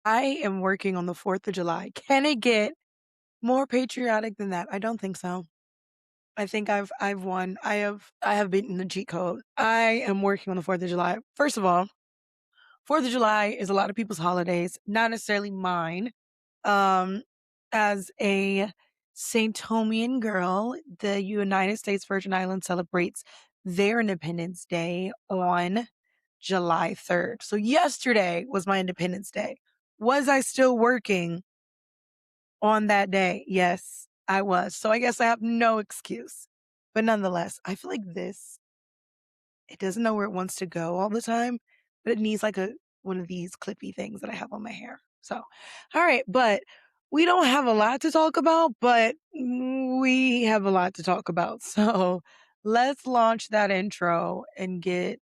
I am working on the 4th of July. Can it get more patriotic than that? I don't think so. I think I've won. I have beaten the cheat code. I am working on the 4th of July. First of all, 4th of July is a lot of people's holidays, not necessarily mine. Um, as a Saint Tomian girl, the United States Virgin Islands celebrates their Independence Day on July 3rd. So yesterday was my Independence Day. Was I still working on that day? Yes, I was. So I guess I have no excuse. But nonetheless, I feel like it doesn't know where it wants to go all the time, but it needs like a one of these clippy things that I have on my hair. So, all right, but we don't have a lot to talk about, but we have a lot to talk about. So let's launch that intro and get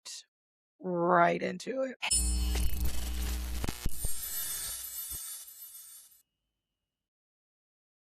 right into it.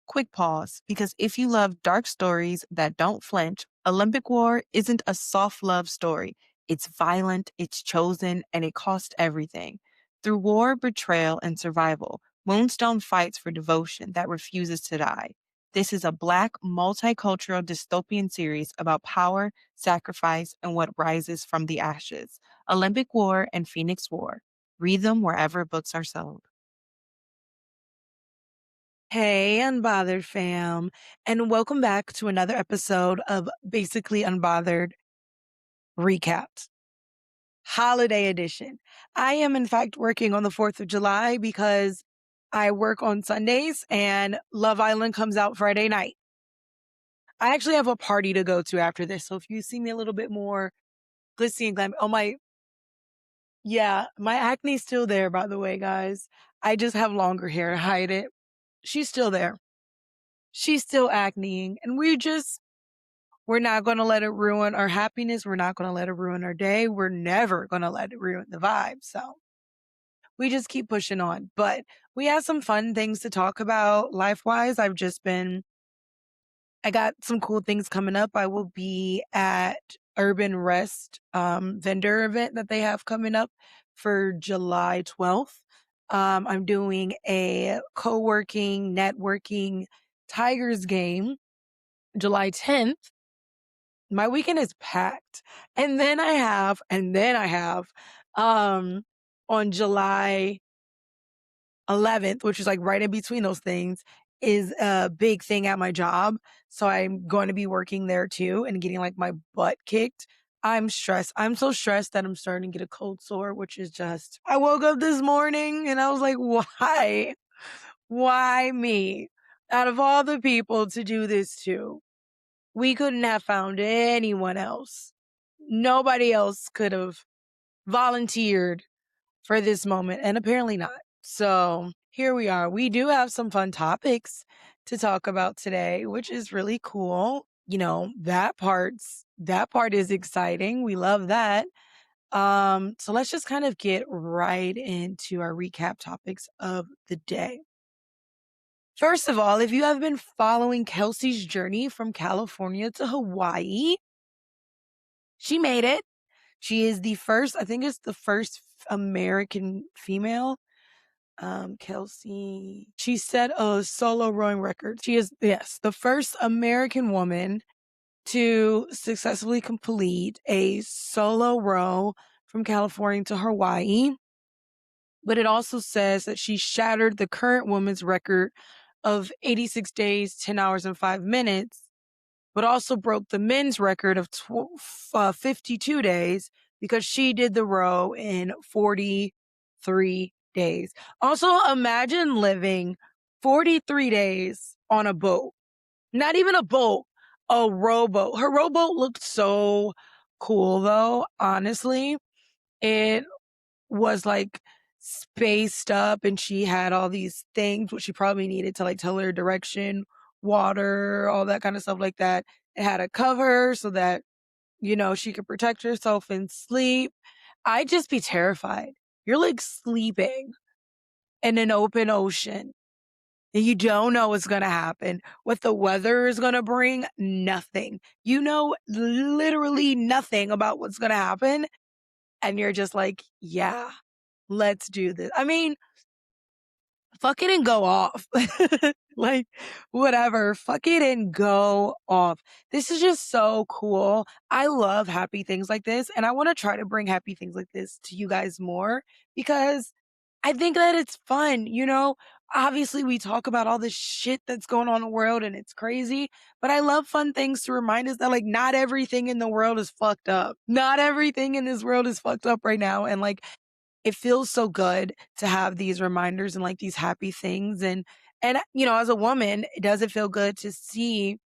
Quick pause, because if you love dark stories that don't flinch, Olympic War isn't a soft love story. It's violent, it's chosen, and it cost everything. Through war, betrayal, and survival, Moonstone fights for devotion that refuses to die. This is a Black, multicultural dystopian series about power, sacrifice, and what rises from the ashes. Olympic War and Phoenix War. Read them wherever books are sold. Hey, Unbothered fam, and welcome back to another episode of Basically Unbothered Recaps, Holiday Edition. I am, in fact, working on the 4th of July because I work on Sundays and Love Island comes out Friday night. I actually have a party to go to after this, so if you see me a little bit more glitzy and glam, yeah, my acne's still there, by the way, guys. I just have longer hair to hide it. She's still there. She's still acneing, and we're not going to let it ruin our happiness. We're not going to let it ruin our day. We're never going to let it ruin the vibe. So we just keep pushing on. But we have some fun things to talk about life wise. I got some cool things coming up. I will be at Urban Rest vendor event that they have coming up for July 12th. I'm doing a co-working, networking Tigers game July 10th. My weekend is packed. And then I have, um, on July 11th, which is like right in between those things, is a big thing at my job. So I'm going to be working there too and getting like my butt kicked. I'm stressed. I'm so stressed that I'm starting to get a cold sore, which is just, I woke up this morning and I was like, why? Why me? Out of all the people to do this to, we couldn't have found anyone else. Nobody else could have volunteered for this moment, and apparently not. So here we are. We do have some fun topics to talk about today, which is really cool. That part is exciting. We love that. So let's just kind of get right into our recap topics of the day. First of all, if you have been following Kelsey's journey from California to Hawaii, she made it. She is the first, I think it's the first American female. Kelsey, she set a solo rowing record. She is, yes, the first American woman to successfully complete a solo row from California to Hawaii. But it also says that she shattered the current woman's record of 86 days, 10 hours, and 5 minutes, but also broke the men's record of 52 days because she did the row in 43 days. Also, imagine living 43 days on a boat. Not even a boat, a rowboat. Her rowboat looked so cool, though, honestly. It was like spaced up and she had all these things which she probably needed to like tell her direction, water, all that kind of stuff like that. It had a cover so that, she could protect herself and sleep. I'd just be terrified. You're like sleeping in an open ocean and you don't know what's going to happen. What the weather is going to bring, nothing. You know literally nothing about what's going to happen. And you're just like, yeah, let's do this. I mean, fuck it and go off. Like, whatever, fuck it and go off. This is just so cool. I love happy things like this, and I want to try to bring happy things like this to you guys more because I think that it's fun, you know? Obviously, we talk about all this shit that's going on in the world and it's crazy, but I love fun things to remind us that, like, not everything in the world is fucked up. Not everything in this world is fucked up right now. And, like, it feels so good to have these reminders and like these happy things. And, you know, as a woman, does it feel good to see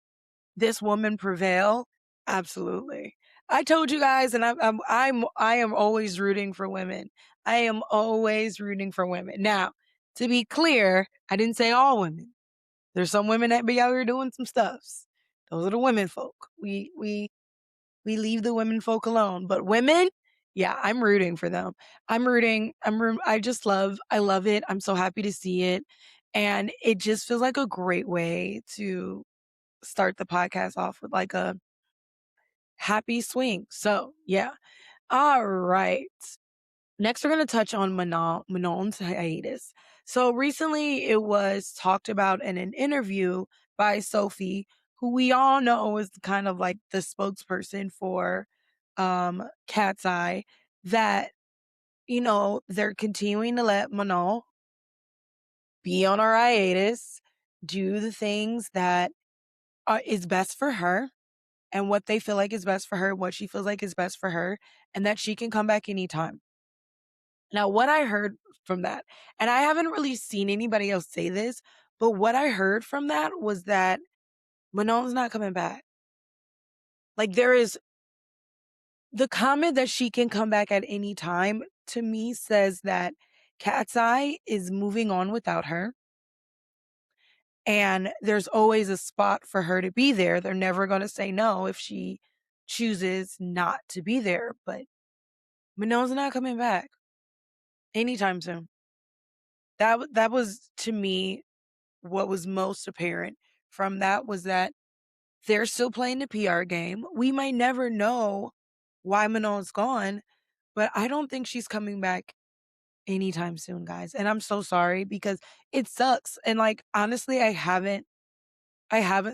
this woman prevail? Absolutely. I told you guys, and I am always rooting for women. I am always rooting for women. Now, to be clear, I didn't say all women. There's some women that be out here doing some stuffs. Those are the women folk. We leave the women folk alone. But women, yeah, I'm rooting for them. I'm rooting. I love it. I'm so happy to see it. And it just feels like a great way to start the podcast off with like a happy swing. So, yeah. All right. Next, we're going to touch on Manon's hiatus. So, recently it was talked about in an interview by Sophie, who we all know is kind of like the spokesperson for Cat's Eye, that, you know, they're continuing to let Manon be on her hiatus, do the things that is best for her and what they feel like is best for her, what she feels like is best for her, and that she can come back anytime. Now, what I heard from that, and I haven't really seen anybody else say this, but what I heard from that was that Manon's not coming back. Like, there is the comment that she can come back at any time, to me says that Cat's Eye is moving on without her. And there's always a spot for her to be there. They're never going to say no if she chooses not to be there. But Manon's not coming back anytime soon. That was, to me, what was most apparent from that was that they're still playing the PR game. We might never know why Manon's gone, but I don't think she's coming back anytime soon, guys. And I'm so sorry because it sucks. And like, honestly, I haven't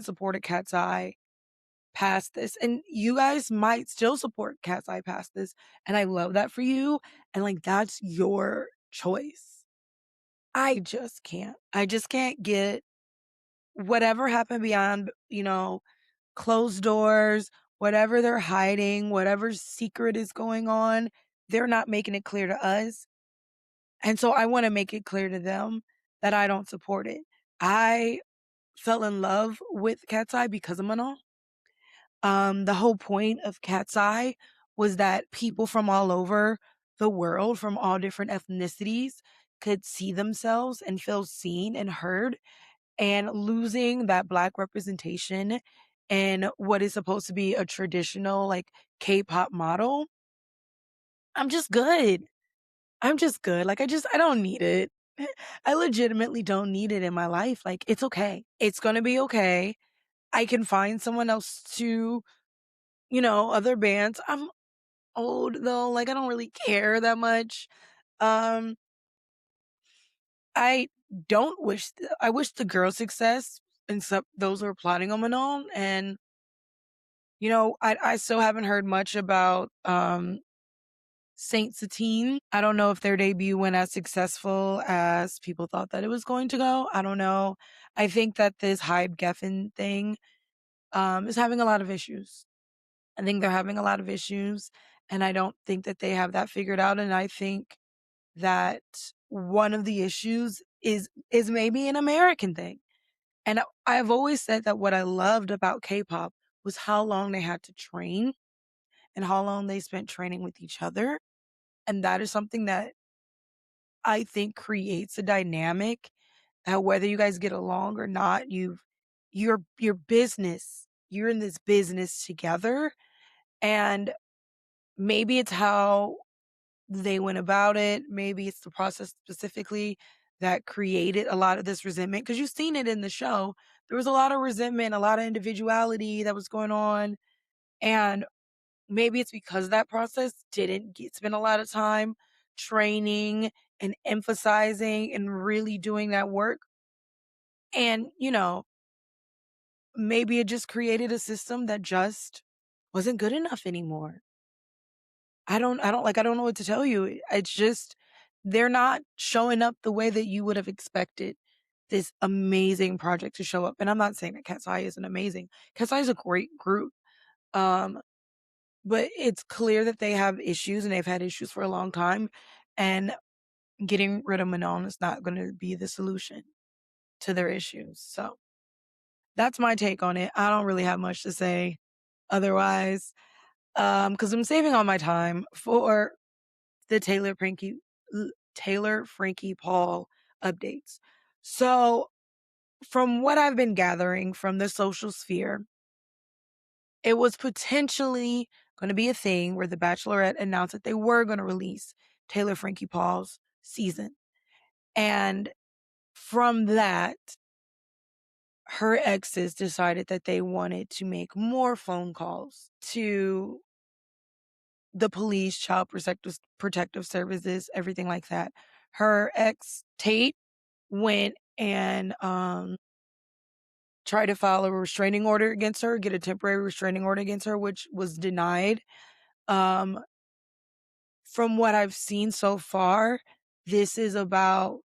supported Cat's Eye past this. And you guys might still support Cat's Eye past this. And I love that for you. And like, that's your choice. I just can't. I just can't get whatever happened beyond, you know, closed doors, whatever they're hiding, whatever secret is going on, they're not making it clear to us. And so I want to make it clear to them that I don't support it. I fell in love with Cat's Eye because of Manon. The whole point of Cat's Eye was that people from all over the world, from all different ethnicities, could see themselves and feel seen and heard. And losing that Black representation in what is supposed to be a traditional, like, K-pop model, I'm just good. I'm just good. Like, I don't need it. I legitimately don't need it in my life. Like, it's okay. It's gonna be okay. I can find someone else to, you know, other bands. I'm old though. Like, I don't really care that much. Um, I don't wish, I wish the girls success, except those who are plotting on Manon. And, you know, I still haven't heard much about Saint Satine. I don't know if their debut went as successful as people thought that it was going to go. I don't know. I think that this Hype Geffen thing is having a lot of issues. I think they're having a lot of issues, and I don't think that they have that figured out. And I think that one of the issues is maybe an American thing. And I've always said that what I loved about K-pop was how long they had to train and how long they spent training with each other. And that is something that I think creates a dynamic that whether you guys get along or not, your business, you're in this business together. And maybe it's how they went about it. Maybe it's the process specifically that created a lot of this resentment. Because you've seen it in the show. There was a lot of resentment, a lot of individuality that was going on. And maybe it's because that process didn't spend a lot of time training and emphasizing and really doing that work. And, maybe it just created a system that just wasn't good enough anymore. I don't know what to tell you. It's just they're not showing up the way that you would have expected this amazing project to show up. And I'm not saying that Cat's Eye isn't amazing. Cat's Eye is a great group. Um, but it's clear that they have issues and they've had issues for a long time. And getting rid of Manon is not going to be the solution to their issues. So that's my take on it. I don't really have much to say otherwise. Because I'm saving all my time for the Taylor Frankie Paul updates. So from what I've been gathering from the social sphere, it was potentially going to be a thing where the Bachelorette announced that they were going to release Taylor Frankie Paul's season. And from that, her exes decided that they wanted to make more phone calls to the police, child protective services, everything like that. Her ex, Tate, went and tried to file a restraining order against her, get a temporary restraining order against her, which was denied. Um, from what I've seen so far, this is about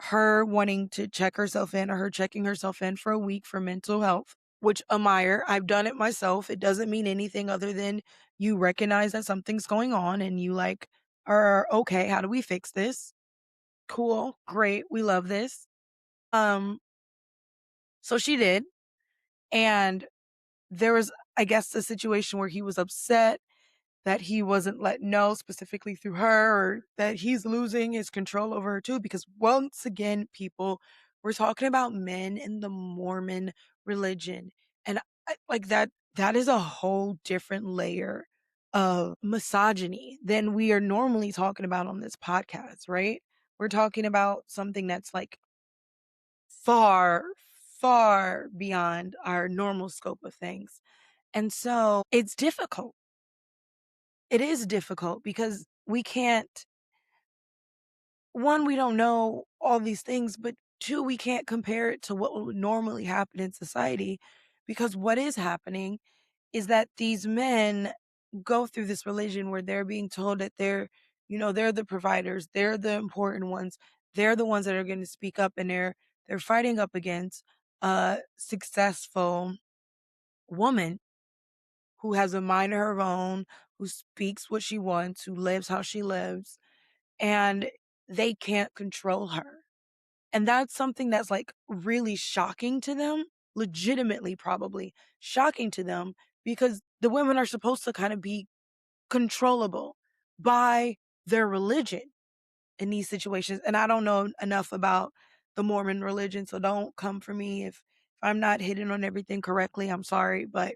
her wanting to check herself in or her checking herself in for a week for mental health, which admire. I've done it myself. It doesn't mean anything other than you recognize that something's going on and you are okay, how do we fix this? Cool, great, we love this. So she did. And there was, I guess, a situation where he was upset that he wasn't let know specifically through her, or that he's losing his control over her too. Because once again, people, we're talking about men in the Mormon religion. And that is a whole different layer of misogyny than we are normally talking about on this podcast, right? We're talking about something that's like far, far beyond our normal scope of things. And so it's difficult. It is difficult because we can't, one, we don't know all these things, but two, we can't compare it to what would normally happen in society, because what is happening is that these men go through this religion where they're being told that they're the providers, they're the important ones, they're the ones that are going to speak up, and they're fighting up against a successful woman who has a mind of her own, who speaks what she wants, who lives how she lives, and they can't control her. And that's something that's like really shocking to them, legitimately, probably shocking to them, because the women are supposed to kind of be controllable by their religion in these situations. And I don't know enough about the Mormon religion, so don't come for me if I'm not hitting on everything correctly. I'm sorry, but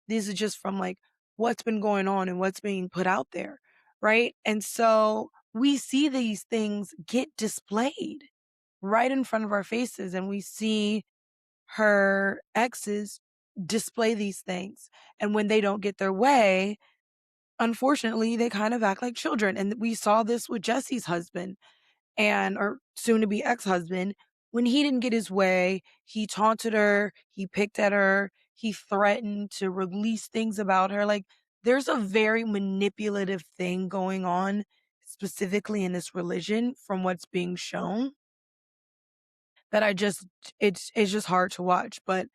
this is just from like what's been going on and what's being put out there, right? And so we see these things get displayed right in front of our faces, and we see her exes display these things. And when they don't get their way, unfortunately, they kind of act like children. And we saw this with Jesse's husband, or soon to be ex-husband. When he didn't get his way, he taunted her, he picked at her, he threatened to release things about her. Like, there's a very manipulative thing going on, specifically in this religion, from what's being shown, that it's just hard to watch. But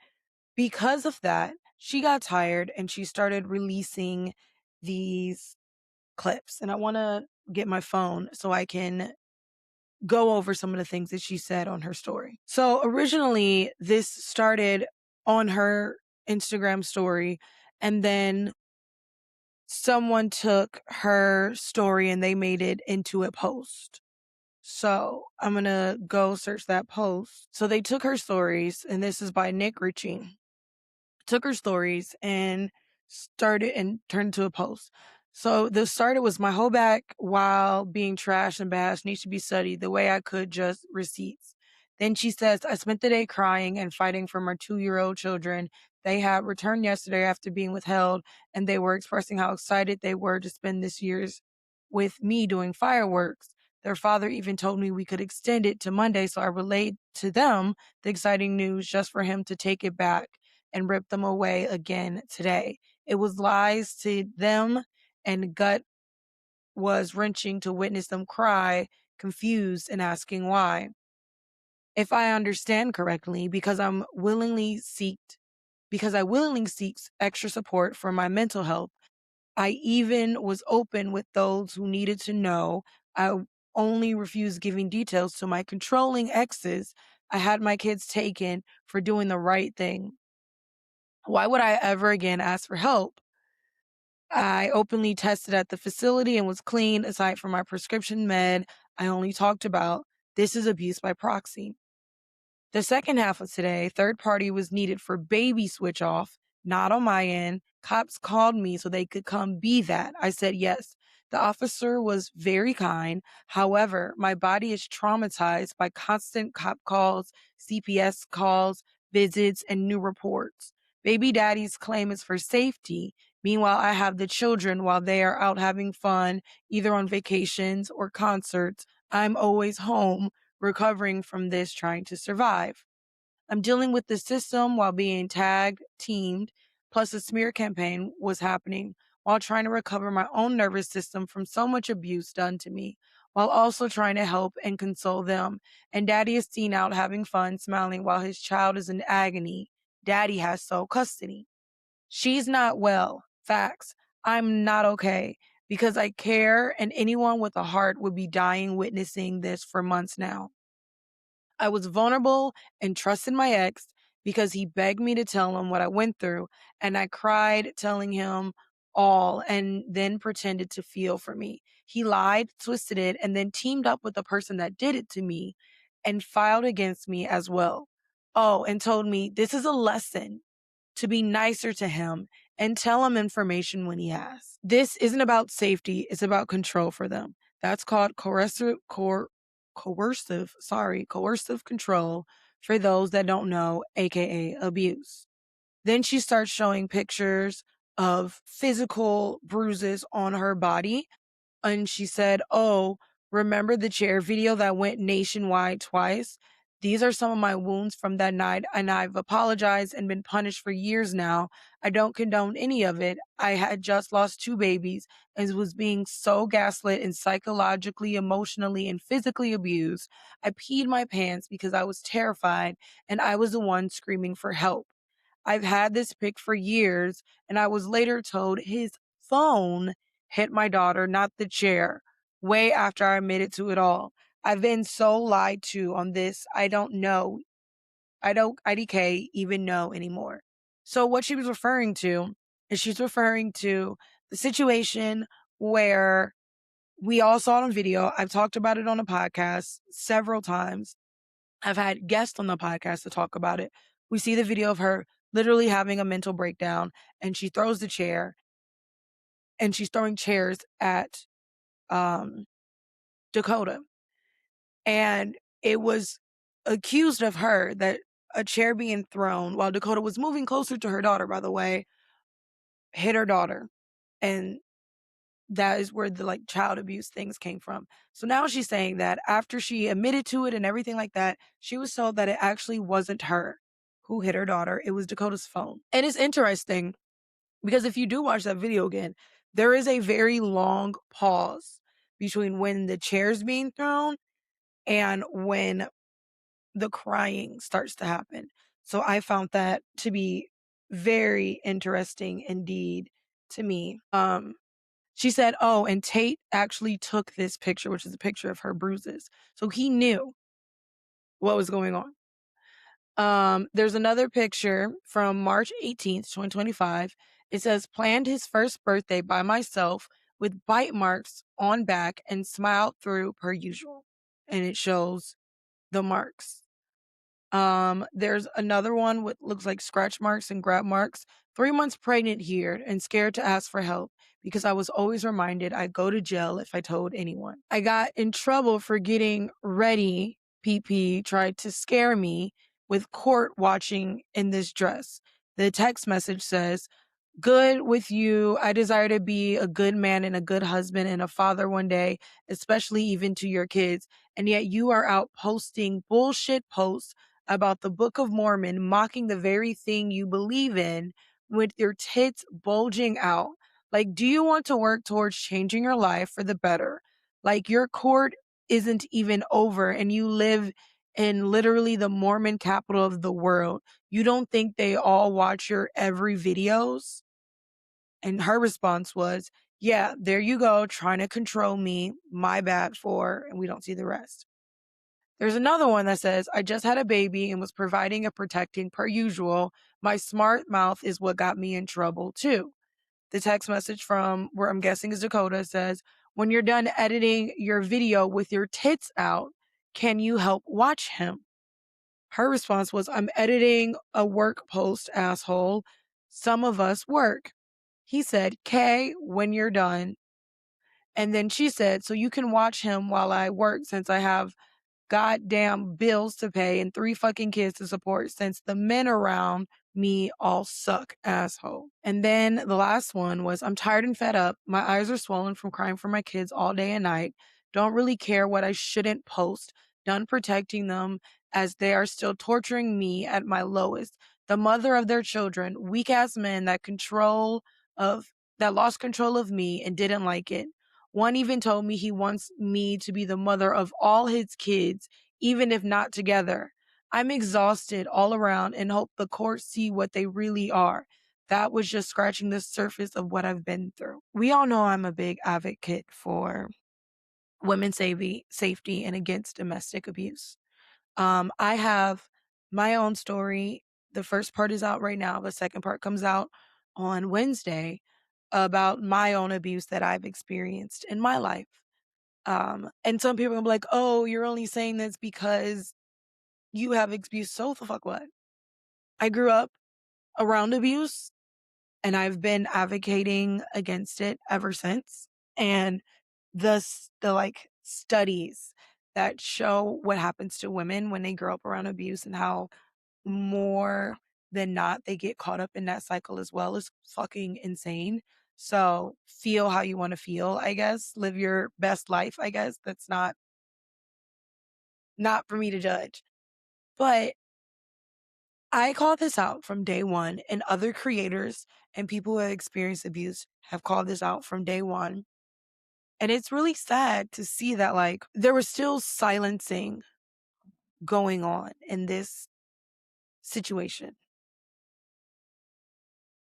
because of that, she got tired and she started releasing these clips. And I want to get my phone so I can go over some of the things that she said on her story. So originally, this started on her Instagram story, and then someone took her story and they made it into a post. So I'm going to go search that post. So they took her stories, and this is by Nick Ritchie. Took her stories and started and turned into a post. So the started was, my whole back while being trashed and bashed needs to be studied the way I could, just receipts. Then she says, I spent the day crying and fighting for my 2-year-old children. They had returned yesterday after being withheld, and they were expressing how excited they were to spend this year's with me doing fireworks. Their father even told me we could extend it to Monday, so I relayed to them the exciting news just for him to take it back and rip them away again today. It was lies to them, and gut was wrenching to witness them cry, confused and asking why. If I understand correctly, because I willingly seeks extra support for my mental health. I even was open with those who needed to know. I only refused giving details to my controlling exes. I had my kids taken for doing the right thing. Why would I ever again ask for help? I openly tested at the facility and was clean aside from my prescription med I only talked about. This is abuse by proxy. The second half of today, third party was needed for baby switch off, not on my end. Cops called me so they could come be that. I said yes. The officer was very kind. However, my body is traumatized by constant cop calls, CPS calls, visits, and new reports. Baby daddy's claim is for safety. Meanwhile, I have the children while they are out having fun, either on vacations or concerts. I'm always home recovering from this, trying to survive. I'm dealing with the system while being teamed, plus a smear campaign was happening while trying to recover my own nervous system from so much abuse done to me, while also trying to help and console them. And daddy is seen out having fun, smiling while his child is in agony. Daddy has sole custody. She's not well. Facts. I'm not okay because I care, and anyone with a heart would be dying witnessing this for months now. I was vulnerable and trusted my ex because he begged me to tell him what I went through, and I cried telling him all and then pretended to feel for me. He lied, twisted it, and then teamed up with the person that did it to me and filed against me as well. Oh, and told me this is a lesson to be nicer to him and tell him information when he asks. This isn't about safety, it's about control for them. That's called coercive control for those that don't know, aka abuse. Then she starts showing pictures of physical bruises on her body, and she said, "Oh, remember the chair video that went nationwide twice? These are some of my wounds from that night, and I've apologized and been punished for years now. I don't condone any of it. I had just lost two babies and was being so gaslit and psychologically, emotionally, and physically abused. I peed my pants because I was terrified, and I was the one screaming for help. I've had this pic for years, and I was later told his phone hit my daughter, not the chair, way after I admitted to it all. I've been so lied to on this. I don't know. I don't IDK even know anymore." So what she was referring to is she's referring to the situation where we all saw it on video. I've talked about it on a podcast several times. I've had guests on the podcast to talk about it. We see the video of her literally having a mental breakdown, and she throws the chair, and she's throwing chairs at um, Dakota. And it was accused of her that a chair being thrown while Dakota was moving closer to her daughter, by the way, hit her daughter. And that is where the child abuse things came from. So now she's saying that after she admitted to it and everything like that, she was told that it actually wasn't her who hit her daughter. It was Dakota's phone. And it's interesting because if you do watch that video again, there is a very long pause between when the chair's being thrown and when the crying starts to happen. So I found that to be very interesting indeed to me. She said, "Oh, and Tate actually took this picture, which is a picture of her bruises. So he knew what was going on." There's another picture from March 18th, 2025. It says, "Planned his first birthday by myself with bite marks on back and smiled through per usual." And it shows the marks. There's another one with looks like scratch marks and grab marks. 3 months pregnant here and scared to ask for help because I was always reminded I'd go to jail if I told anyone. I got in trouble for getting ready. PP tried to scare me with court watching in this dress. The text message says, Good with you. I desire to be a good man and a good husband and a father one day, especially even to your kids. And yet you are out posting bullshit posts about the Book of Mormon, mocking the very thing you believe in with your tits bulging out. Like, do you want to work towards changing your life for the better? Like, your court isn't even over and you live in literally the Mormon capital of the world. You don't think they all watch your every videos? And her response was, yeah, there you go, trying to control me. My bad for, and we don't see the rest. There's another one that says, I just had a baby and was providing and protecting per usual. My smart mouth is what got me in trouble too. The text message from where I'm guessing is Dakota says, when you're done editing your video with your tits out, can you help watch him? Her response was, I'm editing a work post, asshole. Some of us work. He said, Kay, when you're done. And then she said, so you can watch him while I work since I have goddamn bills to pay and 3 fucking kids to support since the men around me all suck, asshole. And then the last one was, I'm tired and fed up. My eyes are swollen from crying for my kids all day and night. Don't really care what I shouldn't post. Done protecting them as they are still torturing me at my lowest. The mother of their children, weak ass men that lost control of me and didn't like it. One even told me he wants me to be the mother of all his kids, even if not together. I'm exhausted all around and hope the courts see what they really are. That was just scratching the surface of what I've been through. We all know I'm a big advocate for women's safety and against domestic abuse. I have my own story. The first part is out right now. The second part comes out on Wednesday about my own abuse that I've experienced in my life. And some people will be like, oh, you're only saying this because you have abuse. So the fuck what? I grew up around abuse and I've been advocating against it ever since. And the like studies that show what happens to women when they grow up around abuse and how more than not they get caught up in that cycle as well is fucking insane. So feel how you want to feel, I guess. Live your best life, I guess. That's not for me to judge. But I call this out from day one, and other creators and people who have experienced abuse have called this out from day one. And it's really sad to see that, like, there was still silencing going on in this situation.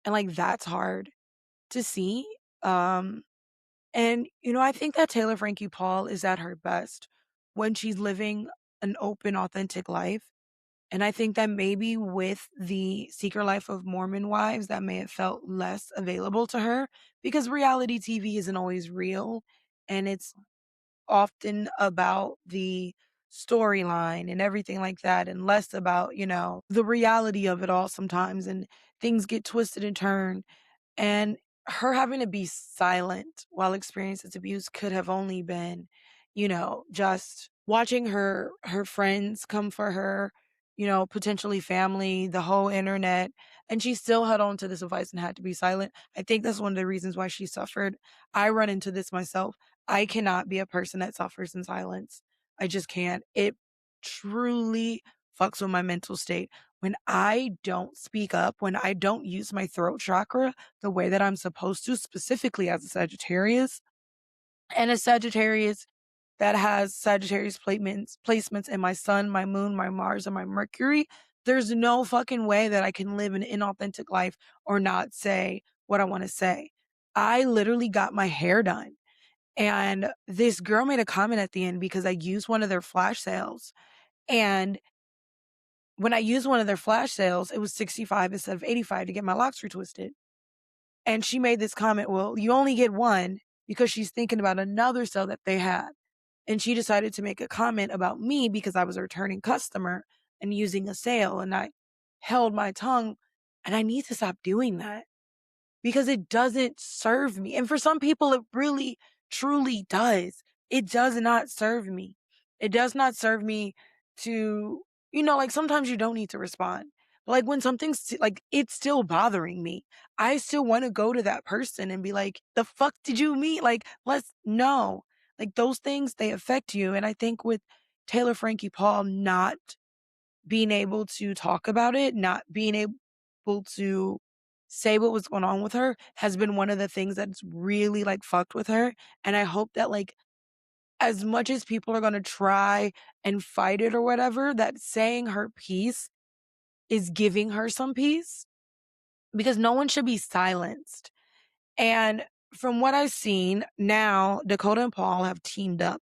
And, like, that's hard to see. And, I think that Taylor Frankie Paul is at her best when she's living an open, authentic life. And I think that maybe with the Secret Life of Mormon Wives, that may have felt less available to her because reality TV isn't always real. And it's often about the storyline and everything like that, and less about, the reality of it all sometimes. And things get twisted and turned. And her having to be silent while experiencing this abuse could have only been, just watching her friends come for her, potentially family, the whole internet, and she still held on to this advice and had to be silent. I think that's one of the reasons why she suffered. I run into this myself. I cannot be a person that suffers in silence. I just can't. It truly fucks with my mental state. When I don't speak up, when I don't use my throat chakra the way that I'm supposed to, specifically as a Sagittarius, and a Sagittarius that has Sagittarius placements in my sun, my moon, my Mars, and my Mercury, there's no fucking way that I can live an inauthentic life or not say what I want to say. I literally got my hair done. And this girl made a comment at the end because I used one of their flash sales. And when I used one of their flash sales, it was 65 instead of 85 to get my locks retwisted. And she made this comment, well, you only get one, because she's thinking about another sale that they had. And she decided to make a comment about me because I was a returning customer and using a sale. And I held my tongue, and I need to stop doing that because it doesn't serve me. And for some people, it really, truly does. It does not serve me. It does not serve me to, like sometimes you don't need to respond. But, like, when something's like, it's still bothering me. I still wanna go to that person and be like, "The fuck did you mean?" Like, let's no. Like, those things, they affect you, and I think with Taylor Frankie Paul not being able to talk about it, not being able to say what was going on with her has been one of the things that's really, like, fucked with her, and I hope that, like, as much as people are gonna try and fight it or whatever, that saying her piece is giving her some peace, because no one should be silenced. And from what I've seen, now Dakota and Paul have teamed up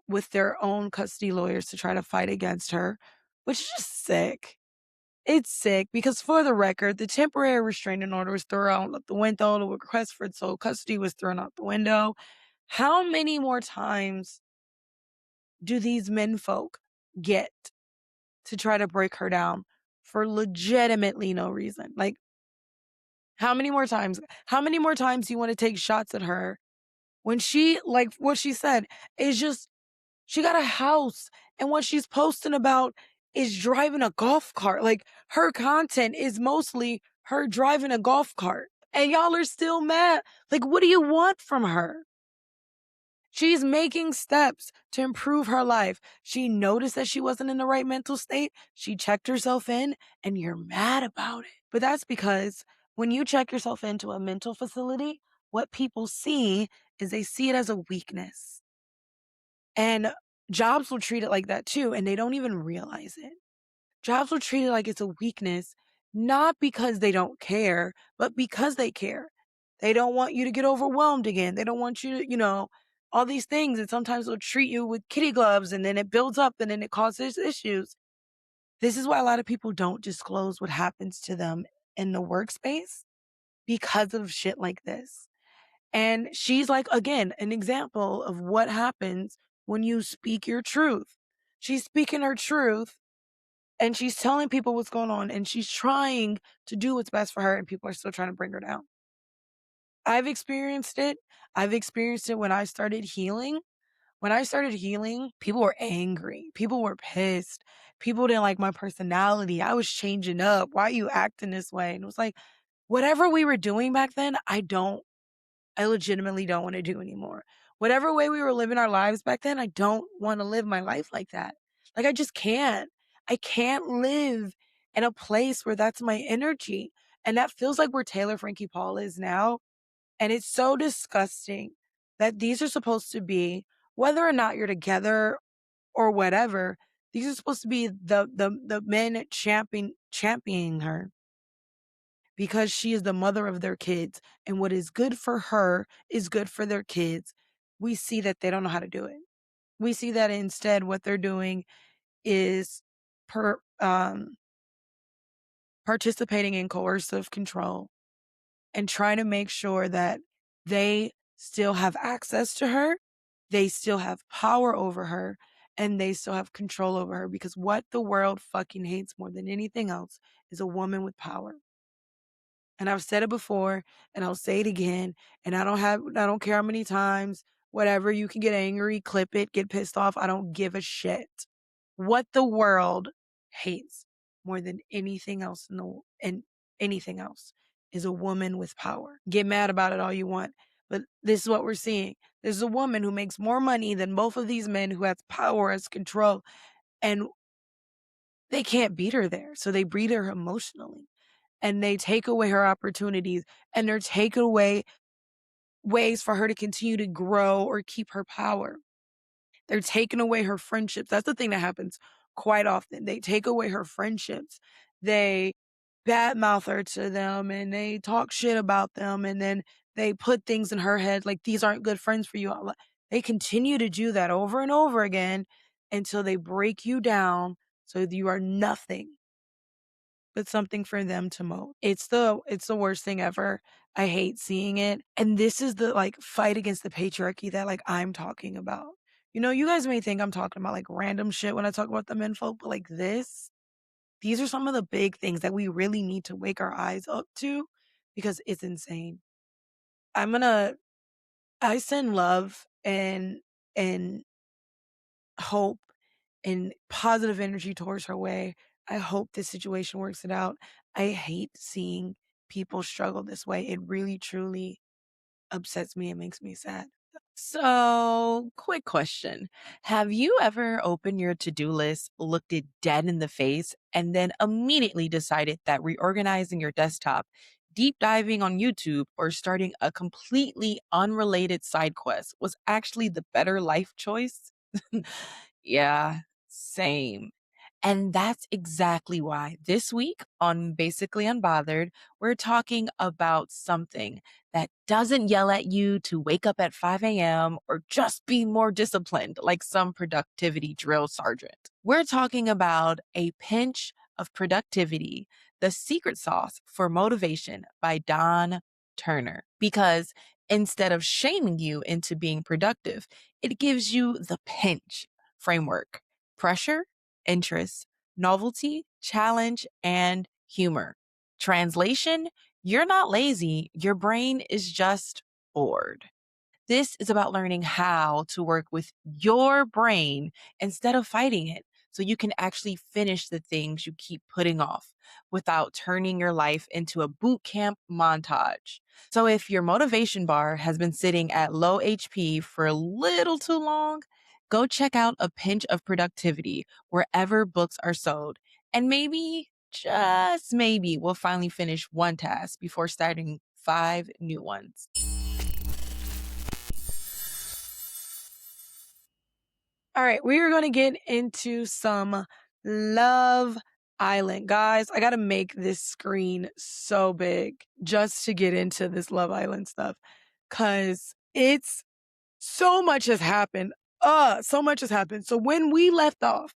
with their own custody lawyers to try to fight against her, which is just sick. It's sick because, for the record, the temporary restraining order was thrown out the window. The request for sole custody was thrown out the window. How many more times do these menfolk get to try to break her down for legitimately no reason? Like, how many more times? How many more times do you want to take shots at her when she, like what she said, is just, she got a house, and what she's posting about is driving a golf cart. Like, her content is mostly her driving a golf cart, and y'all are still mad. Like, what do you want from her? She's making steps to improve her life. She noticed that she wasn't in the right mental state. She checked herself in, and you're mad about it. But that's because when you check yourself into a mental facility, what people see is they see it as a weakness. And jobs will treat it like that too, and they don't even realize it. Jobs will treat it like it's a weakness, not because they don't care, but because they care. They don't want you to get overwhelmed again. They don't want you to, all these things. And sometimes they'll treat you with kitty gloves, and then it builds up, and then it causes issues. This is why a lot of people don't disclose what happens to them in the workspace, because of shit like this. And she's like, again, an example of what happens when you speak your truth. She's speaking her truth, and she's telling people what's going on, and she's trying to do what's best for her, and people are still trying to bring her down. I've experienced it. I've experienced it when I started healing. When I started healing, people were angry. People were pissed. People didn't like my personality. I was changing up. Why are you acting this way? And it was like, whatever we were doing back then, I legitimately don't want to do anymore. Whatever way we were living our lives back then, I don't want to live my life like that. Like, I just can't. I can't live in a place where that's my energy. And that feels like where Taylor Frankie Paul is now. And it's so disgusting that these are supposed to be, whether or not you're together or whatever, these are supposed to be the men championing her, because she is the mother of their kids. And what is good for her is good for their kids. We see that they don't know how to do it. We see that instead what they're doing is per, participating in coercive control and trying to make sure that they still have access to her, they still have power over her, and they still have control over her. Because what the world fucking hates more than anything else is a woman with power. And I've said it before, and I'll say it again, and I don't care how many times, whatever, you can get angry, clip it, get pissed off, I don't give a shit. What the world hates more than anything else and anything else is a woman with power. Get mad about it all you want, but this is what we're seeing. There's a woman who makes more money than both of these men, who has power, has control, and they can't beat her there. So they beat her emotionally, and they take away her opportunities, and they're taking away ways for her to continue to grow or keep her power. They're taking away her friendships. That's the thing that happens quite often. They take away her friendships. They badmouth her to them, and they talk shit about them, and then they put things in her head like, these aren't good friends for you. They continue to do that over and over again until they break you down so that you are nothing but something for them to mold. It's the worst thing ever. I hate seeing it. And this is the, like, fight against the patriarchy that, like, I'm talking about. You guys may think I'm talking about, like, random shit when I talk about the menfolk, but, like, these are some of the big things that we really need to wake our eyes up to, because it's insane. I send love and hope and positive energy towards her way I hope this situation works it out. I hate seeing people struggle this way. It really, truly upsets me. It makes me sad. So, quick question. Have you ever opened your to do list, looked it dead in the face, and then immediately decided that reorganizing your desktop, deep diving on YouTube, or starting a completely unrelated side quest was actually the better life choice? Yeah, same. And that's exactly why this week on Basically Unbothered, we're talking about something that doesn't yell at you to wake up at 5 a.m. or just be more disciplined like some productivity drill sergeant. We're talking about A Pinch of Productivity, the secret sauce for motivation by Don Turner. Because instead of shaming you into being productive, it gives you the pinch framework: pressure, interest, novelty, challenge, and humor. Translation: you're not lazy, your brain is just bored. This is about learning how to work with your brain instead of fighting it so you can actually finish the things you keep putting off without turning your life into a boot camp montage. So if your motivation bar has been sitting at low HP for a little too long, go check out A Pinch of Productivity wherever books are sold. And maybe, just maybe, we'll finally finish one task before starting 5 new ones. All right, we are going to get into some Love Island. Guys, I got to make this screen so big just to get into this Love Island stuff because it's so much has happened. So much has happened. So when we left off,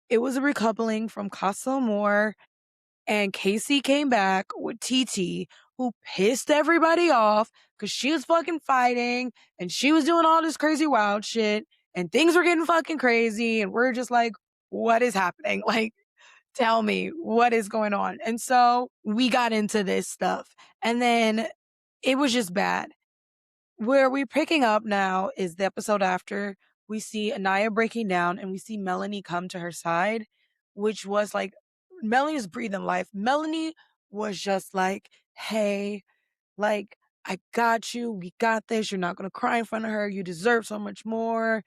it was a recoupling from Casa Amor, and Casey came back with TT, who pissed everybody off because she was fucking fighting and she was doing all this crazy wild shit and things were getting fucking crazy. And we're just like, what is happening? Like, tell me what is going on. And so we got into this stuff. And then it was just bad. Where we're picking up now is the episode after. We see Anaya breaking down and we see Melanie come to her side, which was like, Melanie is breathing life. Melanie was just like, hey, like, I got you. We got this. You're not going to cry in front of her. You deserve so much more.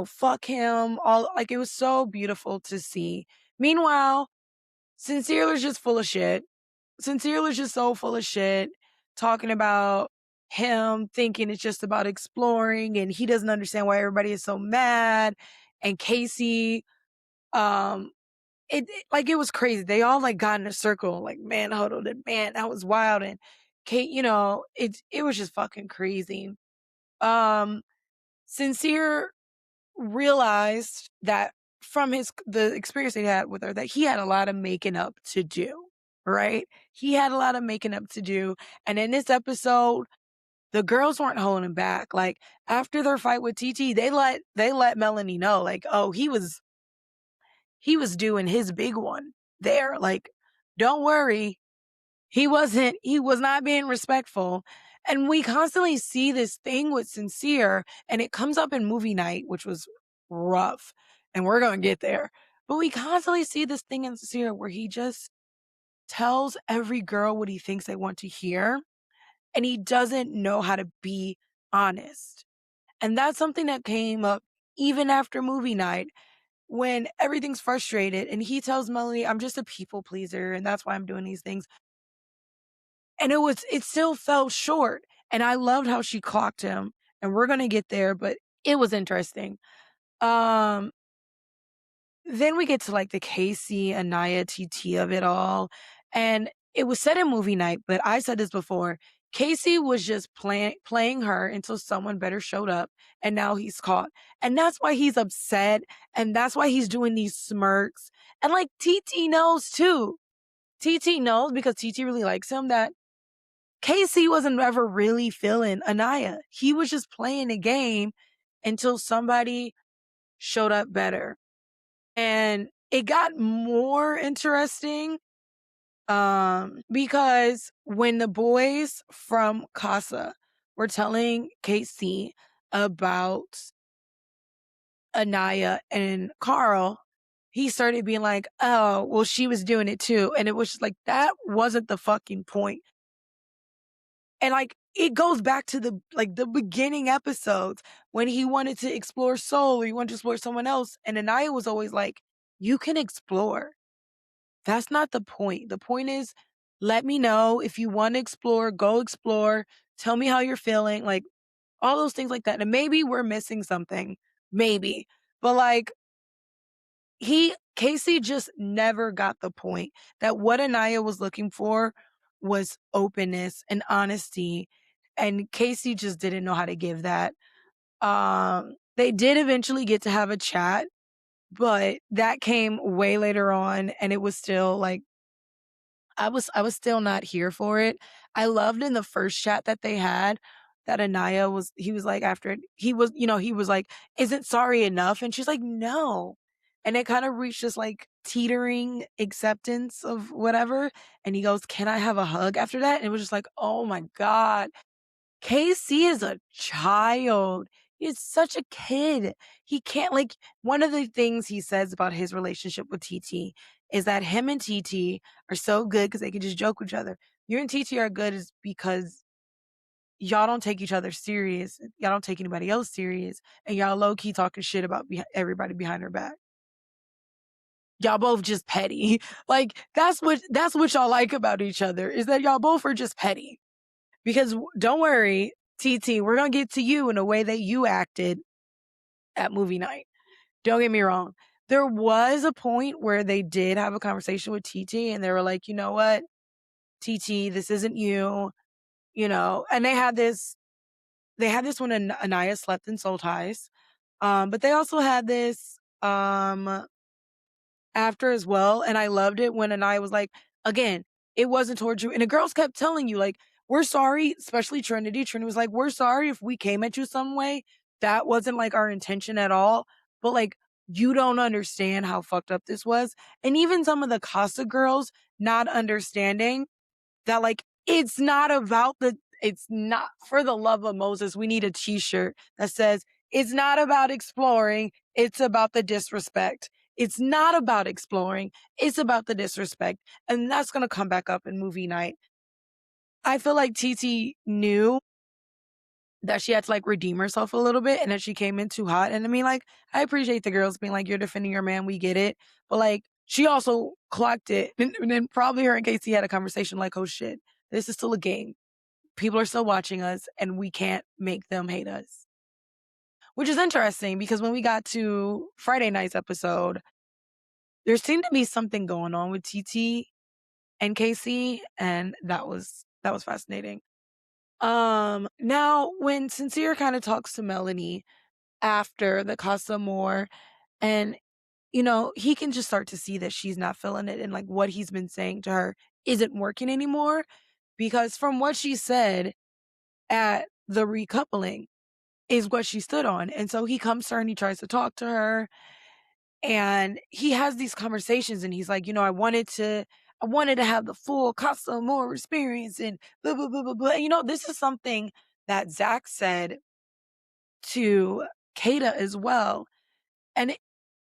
Fuck him. All like, it was so beautiful to see. Meanwhile, Sincere was just full of shit. Sincere was just so full of shit, talking about him thinking it's just about exploring and he doesn't understand why everybody is so mad. And Casey, um, like, it was crazy. They all like got in a circle, like, man huddled, and man, that was wild. And Kate, it was just fucking crazy. Um, Sincere realized that from the experience he had with her, that he had a lot of making up to do, right? He had a lot of making up to do. And in this episode, the girls weren't holding back. Like, after their fight with TT, they let Melanie know, like, oh, he was doing his big one there. Like, don't worry, he was not being respectful. And we constantly see this thing with Sincere, and it comes up in movie night, which was rough. And we're going to get there. But we constantly see this thing in Sincere where he just tells every girl what he thinks they want to hear, and he doesn't know how to be honest. And that's something that came up even after movie night when everything's frustrated and he tells Melanie, I'm just a people pleaser and that's why I'm doing these things. And it still fell short. And I loved how she clocked him. And we're gonna get there, but it was interesting. Um, then we get to like the Casey, Anaya, TT of it all. And it was said in movie night, but I said this before. Casey was just playing her until someone better showed up, and now he's caught. And that's why he's upset, and that's why he's doing these smirks. And like TT knows too. TT knows because TT really likes him that Casey wasn't ever really feeling Anaya. He was just playing a game until somebody showed up better. And it got more interesting because when the boys from Casa were telling Casey about Anaya and Carl, he started being like, "Oh, well, she was doing it too." And it was just like, that wasn't the fucking point. And like, it goes back to the beginning episodes when he wanted to explore Soul or he wanted to explore someone else. And Anaya was always like, you can explore. That's not the point. The point is, let me know if you want to explore, go explore. Tell me how you're feeling. Like, all those things like that. And maybe we're missing something. Maybe. But like, Casey just never got the point that what Anaya was looking for was openness and honesty. And Casey just didn't know how to give that. They did eventually get to have a chat, but that came way later on and it was still like I was still not here for it. I loved in the first chat that they had that Anaya was he was like after it, he was like, "Isn't sorry enough?" And she's like, "No." And it kind of reached this like teetering acceptance of whatever. And he goes, "Can I have a hug after that?" And it was just like, "Oh my God. KC is a child. He's such a kid. He can't like one of the things he says about his relationship with TT is that him and TT are so good because they can just joke with each other. You and TT are good is because y'all don't take each other serious. Y'all don't take anybody else serious, and y'all low key talking shit about everybody behind her back. Y'all both just petty. Like that's what y'all like about each other is that y'all both are just petty. Because don't worry, TT, we're going to get to you in a way that you acted at movie night. Don't get me wrong. There was a point where they did have a conversation with TT and they were like, you know what? TT, this isn't you, and they had this when Anaya slept in Soul Ties. But they also had this, after as well. And I loved it when Anaya was like, again, it wasn't towards you. And the girls kept telling you, like, we're sorry, especially Trinity. Trinity was like, we're sorry if we came at you some way. That wasn't like our intention at all. But like, you don't understand how fucked up this was. And even some of the Casa girls not understanding that, like, it's not for the love of Moses. We need a t shirt that says, it's not about exploring, it's about the disrespect. It's not about exploring, it's about the disrespect. And that's going to come back up in movie night. I feel like TT knew that she had to like redeem herself a little bit and that she came in too hot. And I mean, like, I appreciate the girls being like, you're defending your man, we get it. But like, she also clocked it. And then probably her and Casey had a conversation like, oh shit, this is still a game. People are still watching us and we can't make them hate us. Which is interesting because when we got to Friday night's episode, there seemed to be something going on with TT and Casey, and that was fascinating. Now when Sincere kind of talks to Melanie after the Casa Amor, and he can just start to see that she's not feeling it and like what he's been saying to her isn't working anymore because from what she said at the recoupling is what she stood on. And so he comes to her and he tries to talk to her and he has these conversations and he's like, I wanted to have the full Casa Amor experience and blah, blah, blah, blah, blah. This is something that Zach said to Kata as well. And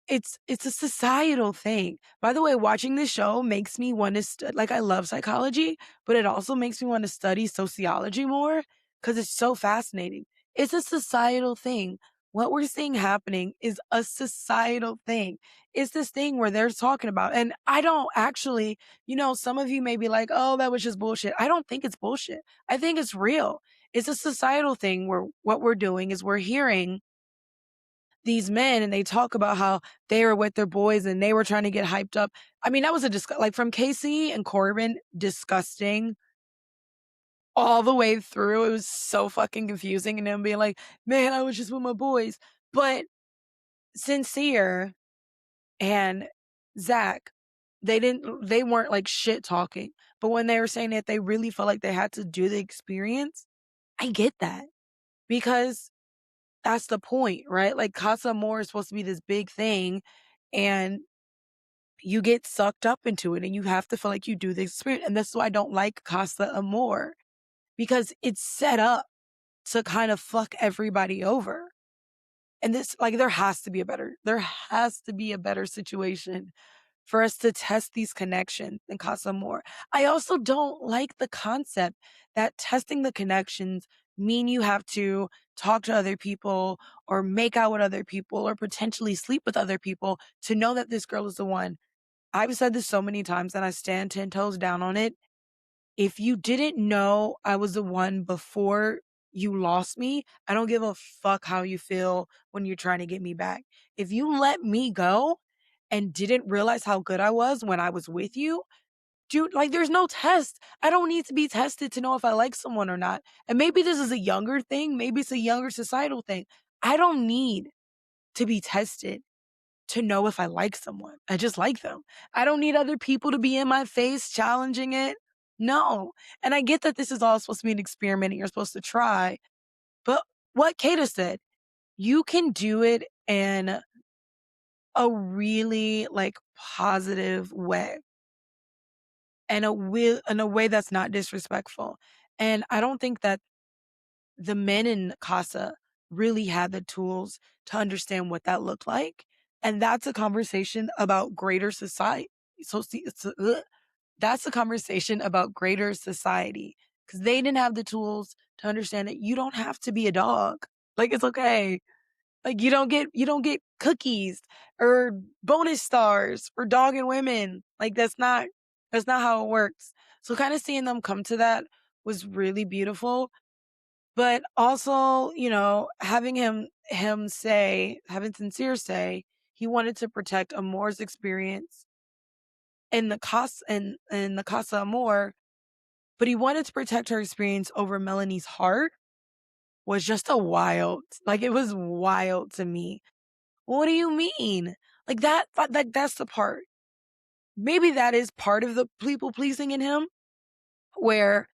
it's a societal thing. By the way, watching this show makes me want to like I love psychology, but it also makes me want to study sociology more cuz it's so fascinating. It's a societal thing. What we're seeing happening is a societal thing. It's this thing where they're talking about and I don't actually, some of you may be like, "Oh, that was just bullshit." I don't think it's bullshit. I think it's real. It's a societal thing where what we're doing is we're hearing these men and they talk about how they were with their boys and they were trying to get hyped up. I mean, that was like from Casey and Corbin, disgusting all the way through. It was so fucking confusing. And them being like, man, I was just with my boys. But Sincere and Zach, they weren't like shit talking. But when they were saying that they really felt like they had to do the experience, I get that because that's the point, right? Like Casa Amor is supposed to be this big thing and you get sucked up into it and you have to feel like you do the experience. And that's why I don't like Casa Amor because it's set up to kind of fuck everybody over. And this, like, there has to be a better situation for us to test these connections and cause some more. I also don't like the concept that testing the connections mean you have to talk to other people or make out with other people or potentially sleep with other people to know that this girl is the one. I've said this so many times and I stand 10 toes down on it. If you didn't know I was the one before you lost me, I don't give a fuck how you feel when you're trying to get me back. If you let me go and didn't realize how good I was when I was with you, dude, like there's no test. I don't need to be tested to know if I like someone or not. And maybe this is a younger thing, maybe it's a younger societal thing. I don't need to be tested to know if I like someone. I just like them. I don't need other people to be in my face challenging it. No. And I get that this is all supposed to be an experiment and you're supposed to try. But what Kata said, you can do it in a really like positive way and in a way that's not disrespectful. And I don't think that the men in Casa really had the tools to understand what that looked like. And that's a conversation about greater society. So see, that's a conversation about greater society because they didn't have the tools to understand that you don't have to be a dog. Like it's okay. Like you don't get cookies or bonus stars for dogging women. Like that's not how it works. So kind of seeing them come to that was really beautiful. But also, having Sincere say he wanted to protect Amore's experience in the Casa Amor, but he wanted to protect her experience over Melanie's heart was just a wild, like it was wild to me. What do you mean? That's the part. Maybe that is part of the people pleasing in him, where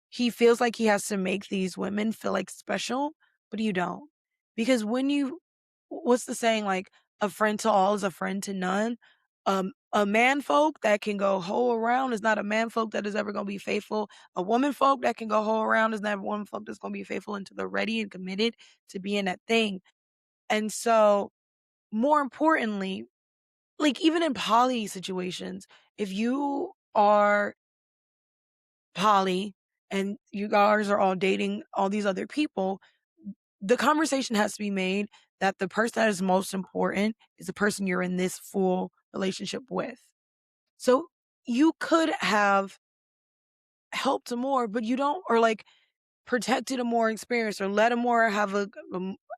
he feels like he has to make these women feel like special, but you don't. Because what's the saying? Like, a friend to all is a friend to none. A man folk that can go hoe around is not a man folk that is ever going to be faithful. A woman folk that can go hoe around is not a woman folk that's going to be faithful until they're ready and committed to being that thing. And so, more importantly, like even in poly situations, if you are poly and you guys are all dating all these other people, the conversation has to be made that the person that is most important is the person you're in this full relationship with. So you could have helped more, but you don't, or like protected a more experience or let a more have a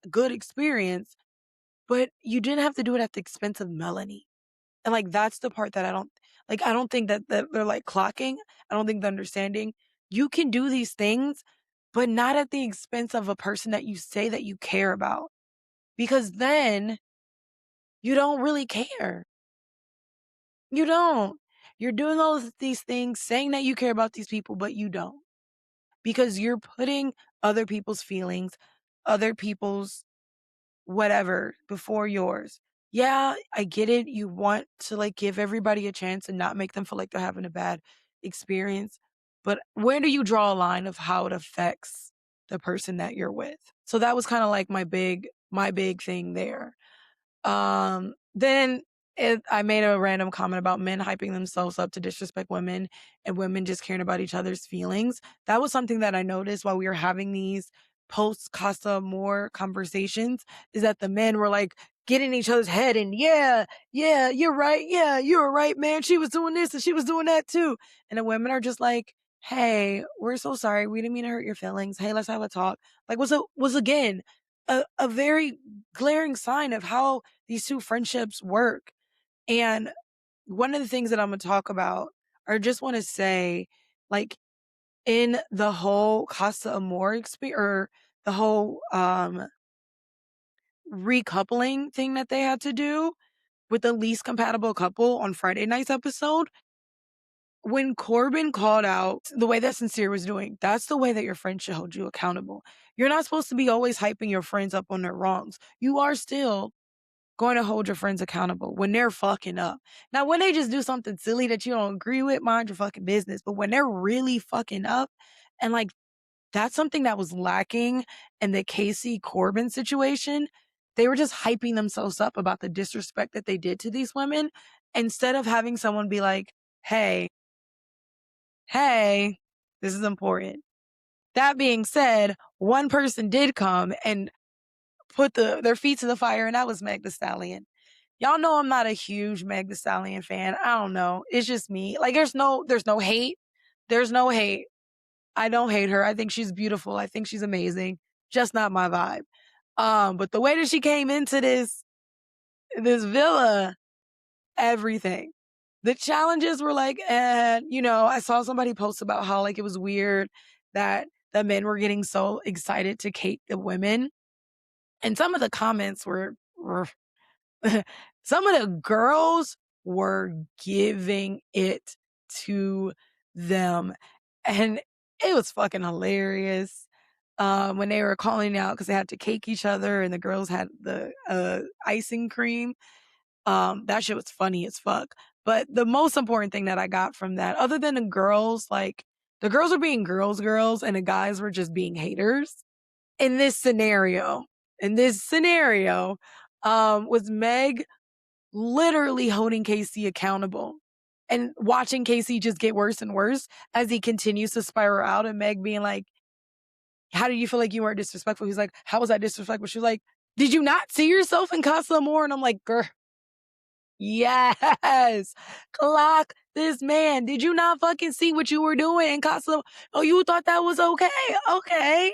good experience, but you didn't have to do it at the expense of Melanie. And, like, that's the part that I don't think that they're, like, clocking. I don't think they're understanding. You can do these things, but not at the expense of a person that you say that you care about, because then you don't really care. You don't. You're doing all of these things, saying that you care about these people, but you don't, because you're putting other people's feelings, other people's whatever before yours. Yeah, I get it. You want to like give everybody a chance and not make them feel like they're having a bad experience. But where do you draw a line of how it affects the person that you're with? So that was kind of like my big thing there. Then I made a random comment about men hyping themselves up to disrespect women and women just caring about each other's feelings. That was something that I noticed while we were having these post Casa More conversations, is that the men were like getting in each other's head and yeah, yeah, you're right. Yeah, you're right, man. She was doing this and she was doing that too. And the women are just like, hey, we're so sorry. We didn't mean to hurt your feelings. Hey, let's have a talk. Like was again a very glaring sign of how these two friendships work. And one of the things that I'm going to talk about, or just want to say, like in the whole Casa Amor experience, or the whole recoupling thing that they had to do with the least compatible couple on Friday night's episode, when Corbin called out the way that Sincere was doing, that's the way that your friend should hold you accountable. You're not supposed to be always hyping your friends up on their wrongs. You are still going to hold your friends accountable when they're fucking up. Now, when they just do something silly that you don't agree with, mind your fucking business. But when they're really fucking up, and like that's something that was lacking in the Casey Corbin situation. they were just hyping themselves up about the disrespect that they did to these women instead of having someone be like, hey, hey, this is important. That being said, one person did come and put their feet to the fire, and that was Meg the Stallion. Y'all know I'm not a huge Meg the Stallion fan. I don't know. It's just me. Like there's no hate. There's no hate. I don't hate her. I think she's beautiful. I think she's amazing. Just not my vibe. But the way that she came into this villa, everything. The challenges were like, and I saw somebody post about how like it was weird that the men were getting so excited to cake the women. And some of the comments were some of the girls were giving it to them. And it was fucking hilarious. When they were calling out because they had to cake each other and the girls had the icing cream. That shit was funny as fuck. But the most important thing that I got from that, other than the girls, like the girls were being girls, and the guys were just being haters in this scenario. In this scenario, was Meg literally holding Casey accountable and watching Casey just get worse and worse as he continues to spiral out, and Meg being like, how do you feel like you weren't disrespectful? He's like, how was I disrespectful? She's like, did you not see yourself in Casa Amor? And I'm like, girl, yes, clock this man. Did you not fucking see what you were doing in Casa Amor? Oh, you thought that was okay? Okay.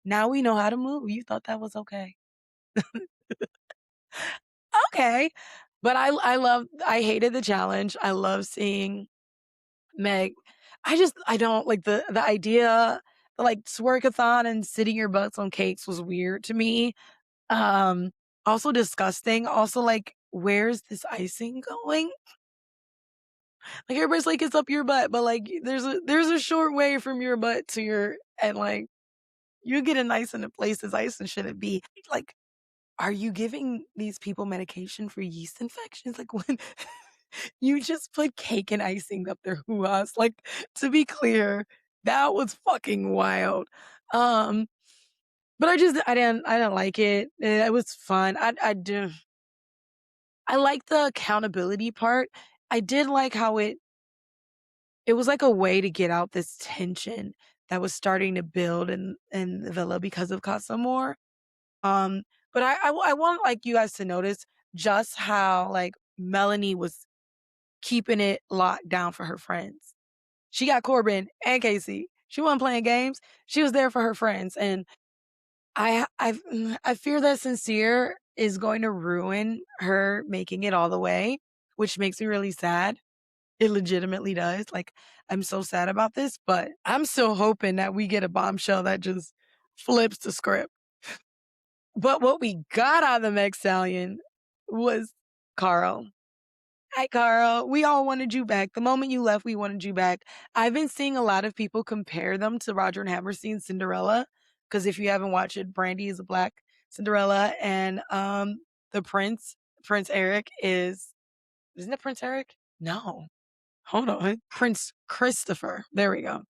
Now we know how to move. You thought that was okay. Okay. But I hated the challenge. I love seeing Meg. I don't like the idea, like Swerkathon and sitting your butts on cakes was weird to me. Um, Also disgusting. Also, like, where's this icing going? Like everybody's like it's up your butt, but like there's a short way from your butt to your and like you get a nice in the places icing shouldn't be. Like, are you giving these people medication for yeast infections? Like when you just put cake and icing up their hoo-has. Like, to be clear, that was fucking wild. Um, but I didn't like it. It was fun. I like the accountability part. I did like how it was like a way to get out this tension that was starting to build in the villa because of Casamore. Um, but I want like you guys to notice just how like Melanie was keeping it locked down for her friends. She got Corbin and Casey. She wasn't playing games. She was there for her friends. And I fear that Sincere is going to ruin her making it all the way, which makes me really sad. It legitimately does. Like, I'm so sad about this, but I'm still hoping that we get a bombshell that just flips the script. But what we got out of the Meg Stallion was Carl. Hi, Carl. We all wanted you back. The moment you left, we wanted you back. I've been seeing a lot of people compare them to Roger and Hammerstein's Cinderella. Because if you haven't watched it, Brandy is a black Cinderella, and the Prince Eric isn't it Prince Eric? No, hold on, Prince Christopher. There we go.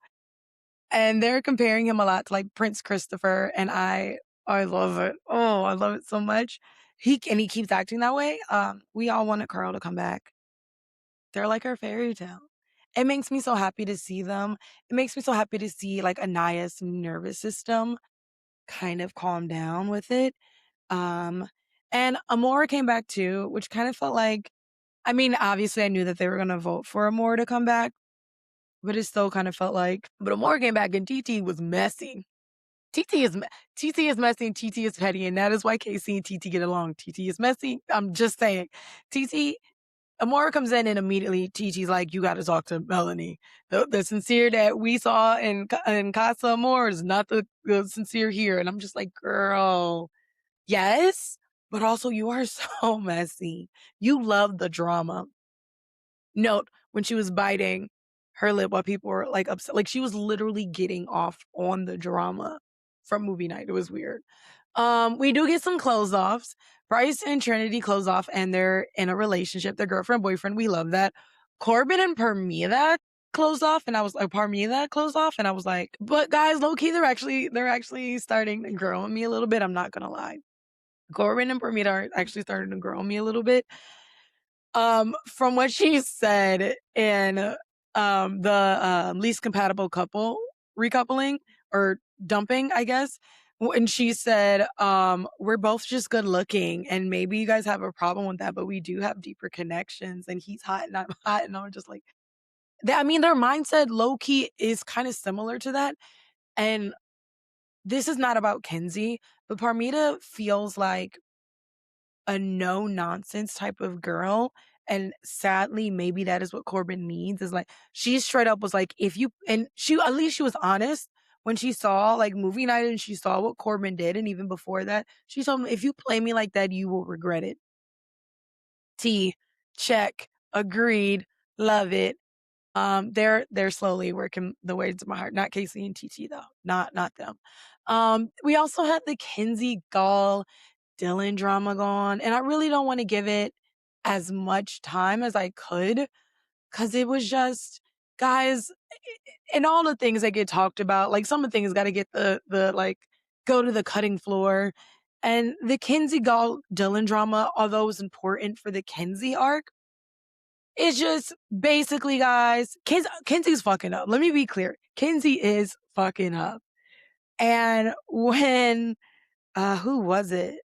And they're comparing him a lot to like Prince Christopher, and I love it. Oh, I love it so much. He keeps acting that way. We all wanted Carl to come back. They're like our fairy tale. It makes me so happy to see them. It makes me so happy to see like Anaya's nervous system kind of calm down with it. Um, and Amora came back too, which kind of felt like, I mean, obviously I knew that they were going to vote for Amora to come back, but it still kind of felt like, but Amora came back and TT was messy. TT is TT is messy and TT is petty, and that is why Casey and TT get along. TT is messy. I'm just saying. TT Amora comes in and immediately TT's like, you got to talk to Melanie. The sincere that we saw in Casa Amor is not the sincere here. And I'm just like, girl, yes, but also you are so messy. You love the drama. Note when she was biting her lip while people were like upset, like she was literally getting off on the drama from movie night. It was weird. We do get some close offs. Bryce and Trinity close off and they're in a relationship. They're girlfriend, boyfriend. We love that. Corbin and Parmida closed off and I was like, Parmida closed off and I was like, but guys, low key, they're actually starting to grow on me a little bit. I'm not gonna lie. Corbin and Bermuda are actually starting to grow on me a little bit. From what she said in the least compatible couple recoupling or dumping, I guess. And she said, we're both just good looking and maybe you guys have a problem with that, but we do have deeper connections and he's hot and I'm hot. And I'm just like, I mean, their mindset low key is kind of similar to that. And this is not about Kenzie, but Parmita feels like a no nonsense type of girl. And sadly, maybe that is what Corbin needs is like, she straight up was like, if you, and she, at least she was honest when she saw like movie night and she saw what Corbin did. And even before that, she told him, if you play me like that, you will regret it. T, check, agreed, love it. They're slowly working the words of my heart. Not Casey and TT though. Not them. We also had the Kenzie Gall Dylan drama gone, and I really don't want to give it as much time as I could because it was just, guys, and all the things that get talked about, like some of the things got to get the like go to the cutting floor. And the Kenzie Gall Dylan drama, although it was important for the Kenzie arc, it's just basically, guys, Kenzie's fucking up. Let me be clear. Kenzie is fucking up. And when who was it?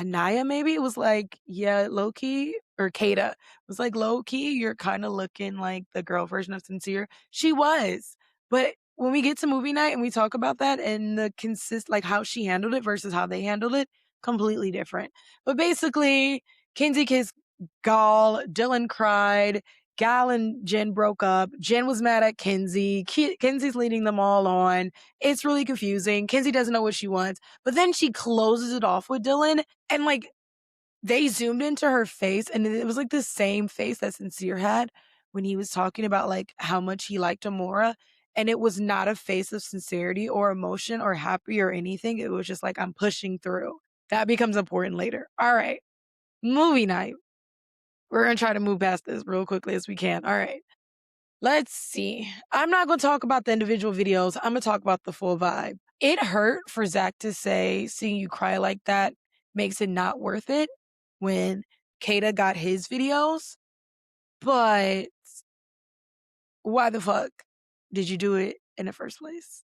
Anaya, maybe it was like, yeah, low key, or Kata was like, low key, you're kind of looking like the girl version of Sincere. She was, but when we get to movie night and we talk about that and the like how she handled it versus how they handled it, completely different. But basically, Kinsey kissed Gal, Dylan cried. Gal and Jen broke up. Jen was mad at Kinsey. Kinsey's leading them all on. It's really confusing. Kinsey doesn't know what she wants. But then she closes it off with Dylan. And like they zoomed into her face and it was like the same face that Sincere had when he was talking about like how much he liked Amora. And it was not a face of sincerity or emotion or happy or anything. It was just like, I'm pushing through. That becomes important later. All right. Movie night. We're going to try to move past this real quickly as we can. All right. Let's see. I'm not going to talk about the individual videos. I'm going to talk about the full vibe. It hurt for Zach to say, seeing you cry like that makes it not worth it when Kata got his videos. But why the fuck did you do it in the first place?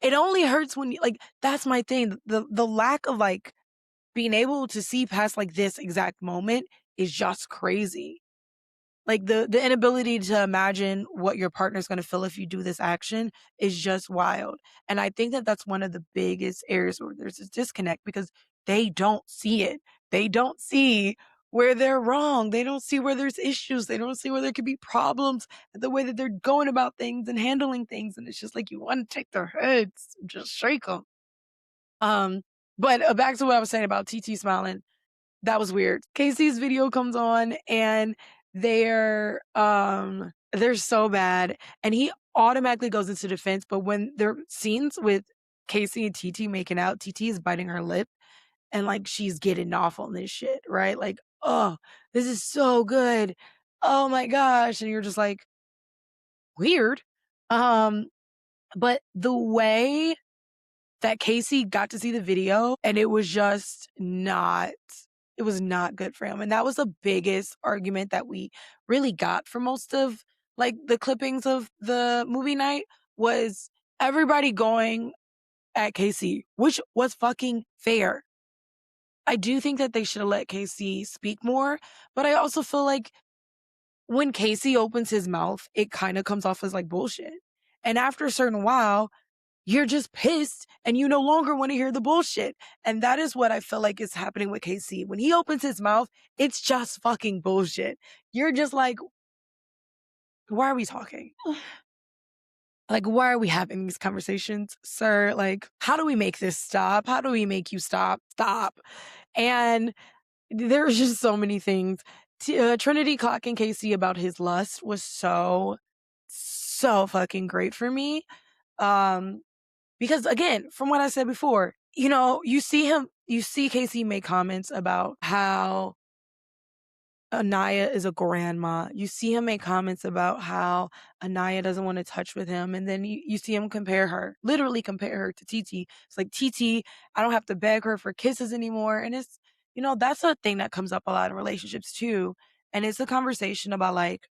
It only hurts when you, like, that's my thing. The lack of like being able to see past like this exact moment is just crazy. Like the inability to imagine what your partner's going to feel if you do this action is just wild. And I think that that's one of the biggest areas where there's a disconnect because they don't see it. They don't see where they're wrong. They don't see where there's issues. They don't see where there could be problems, the way that they're going about things and handling things. And it's just like you want to take their heads, just shake them. But back to what I was saying about TT smiling. That was weird. Casey's video comes on and they're so bad and he automatically goes into defense, but when there are scenes with Casey and TT making out, TT is biting her lip and like she's getting off on this shit, right? Like, oh, this is so good. Oh my gosh. And you're just like, weird. Um, but the way that Casey got to see the video and it was just not, it was not good for him. And that was the biggest argument that we really got for most of like the clippings of the movie night was everybody going at Casey, which was fucking fair. I do think that they should have let Casey speak more, but I also feel like when Casey opens his mouth, it kind of comes off as like bullshit. And after a certain while, you're just pissed and you no longer want to hear the bullshit. And that is what I feel like is happening with KC. When he opens his mouth, it's just fucking bullshit. You're just like, why are we talking? Like, why are we having these conversations, sir? Like, how do we make this stop? How do we make you stop? Stop. And there's just so many things. Trinity clocking Casey about his lust was so fucking great for me. Because again, from what I said before, you know, you see Casey make comments about how Anaya is a grandma. You see him make comments about how Anaya doesn't want to touch with him. And then you see him literally compare her to TT. It's like, TT, I don't have to beg her for kisses anymore. And it's, that's a thing that comes up a lot in relationships too. And it's a conversation about like,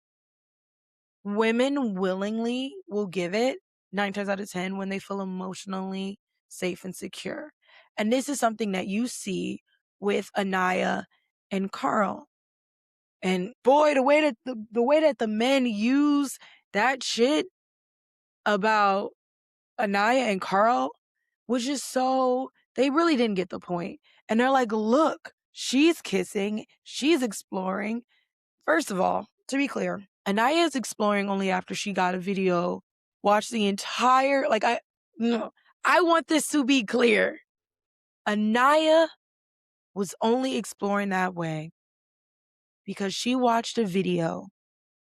women willingly will give it 9 times out of 10 when they feel emotionally safe and secure. And this is something that you see with Anaya and Carl. And boy, the way that the men use that shit about Anaya and Carl was just so, they really didn't get the point. And they're like, look, she's kissing, she's exploring. First of all, to be clear, Anaya is exploring only after she got a video, watched the entire, no, I want this to be clear. Anaya was only exploring that way because she watched a video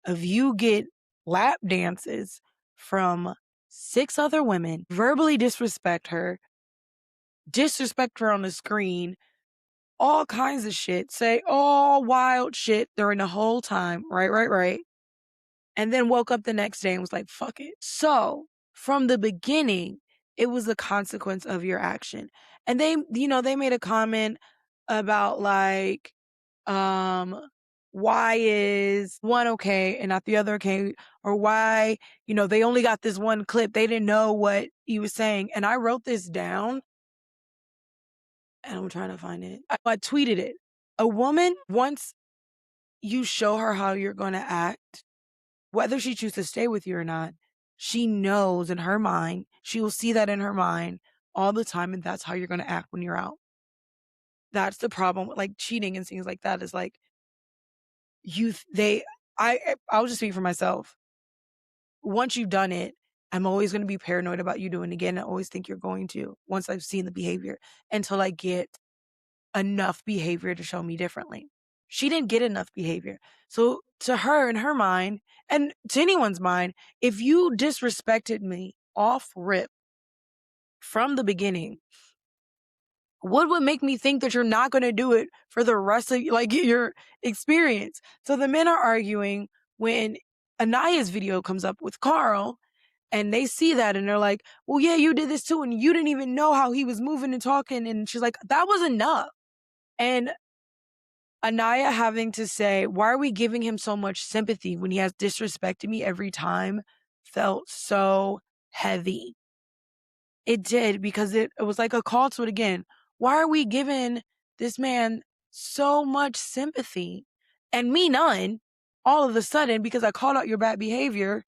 of you get lap dances from 6 other women, verbally disrespect her on the screen, all kinds of shit, say all wild shit during the whole time, right, and then woke up the next day and was like, fuck it. So from the beginning, it was a consequence of your action. And they made a comment about like, why is one okay and not the other okay? Or why, they only got this one clip. They didn't know what he was saying. And I wrote this down and I'm trying to find it. I tweeted it. A woman, once you show her how you're going to act, whether she chooses to stay with you or not, she knows in her mind, she will see that in her mind all the time. And that's how you're going to act when you're out. That's the problem with like cheating and things like that, is like, I'll just speak for myself. Once you've done it, I'm always going to be paranoid about you doing it again. I always think you're going to, once I've seen the behavior, until I get enough behavior to show me differently. She didn't get enough behavior. So to her, in her mind, and to anyone's mind, if you disrespected me off rip from the beginning, what would make me think that you're not going to do it for the rest of like your experience? So the men are arguing when Anaya's video comes up with Carl, and they see that and they're like, well, yeah, you did this too. And you didn't even know how he was moving and talking. And she's like, that was enough. And Anaya having to say, why are we giving him so much sympathy when he has disrespected me every time, felt so heavy. It did, because it was like a call to it again. Why are we giving this man so much sympathy and me none all of a sudden because I called out your bad behavior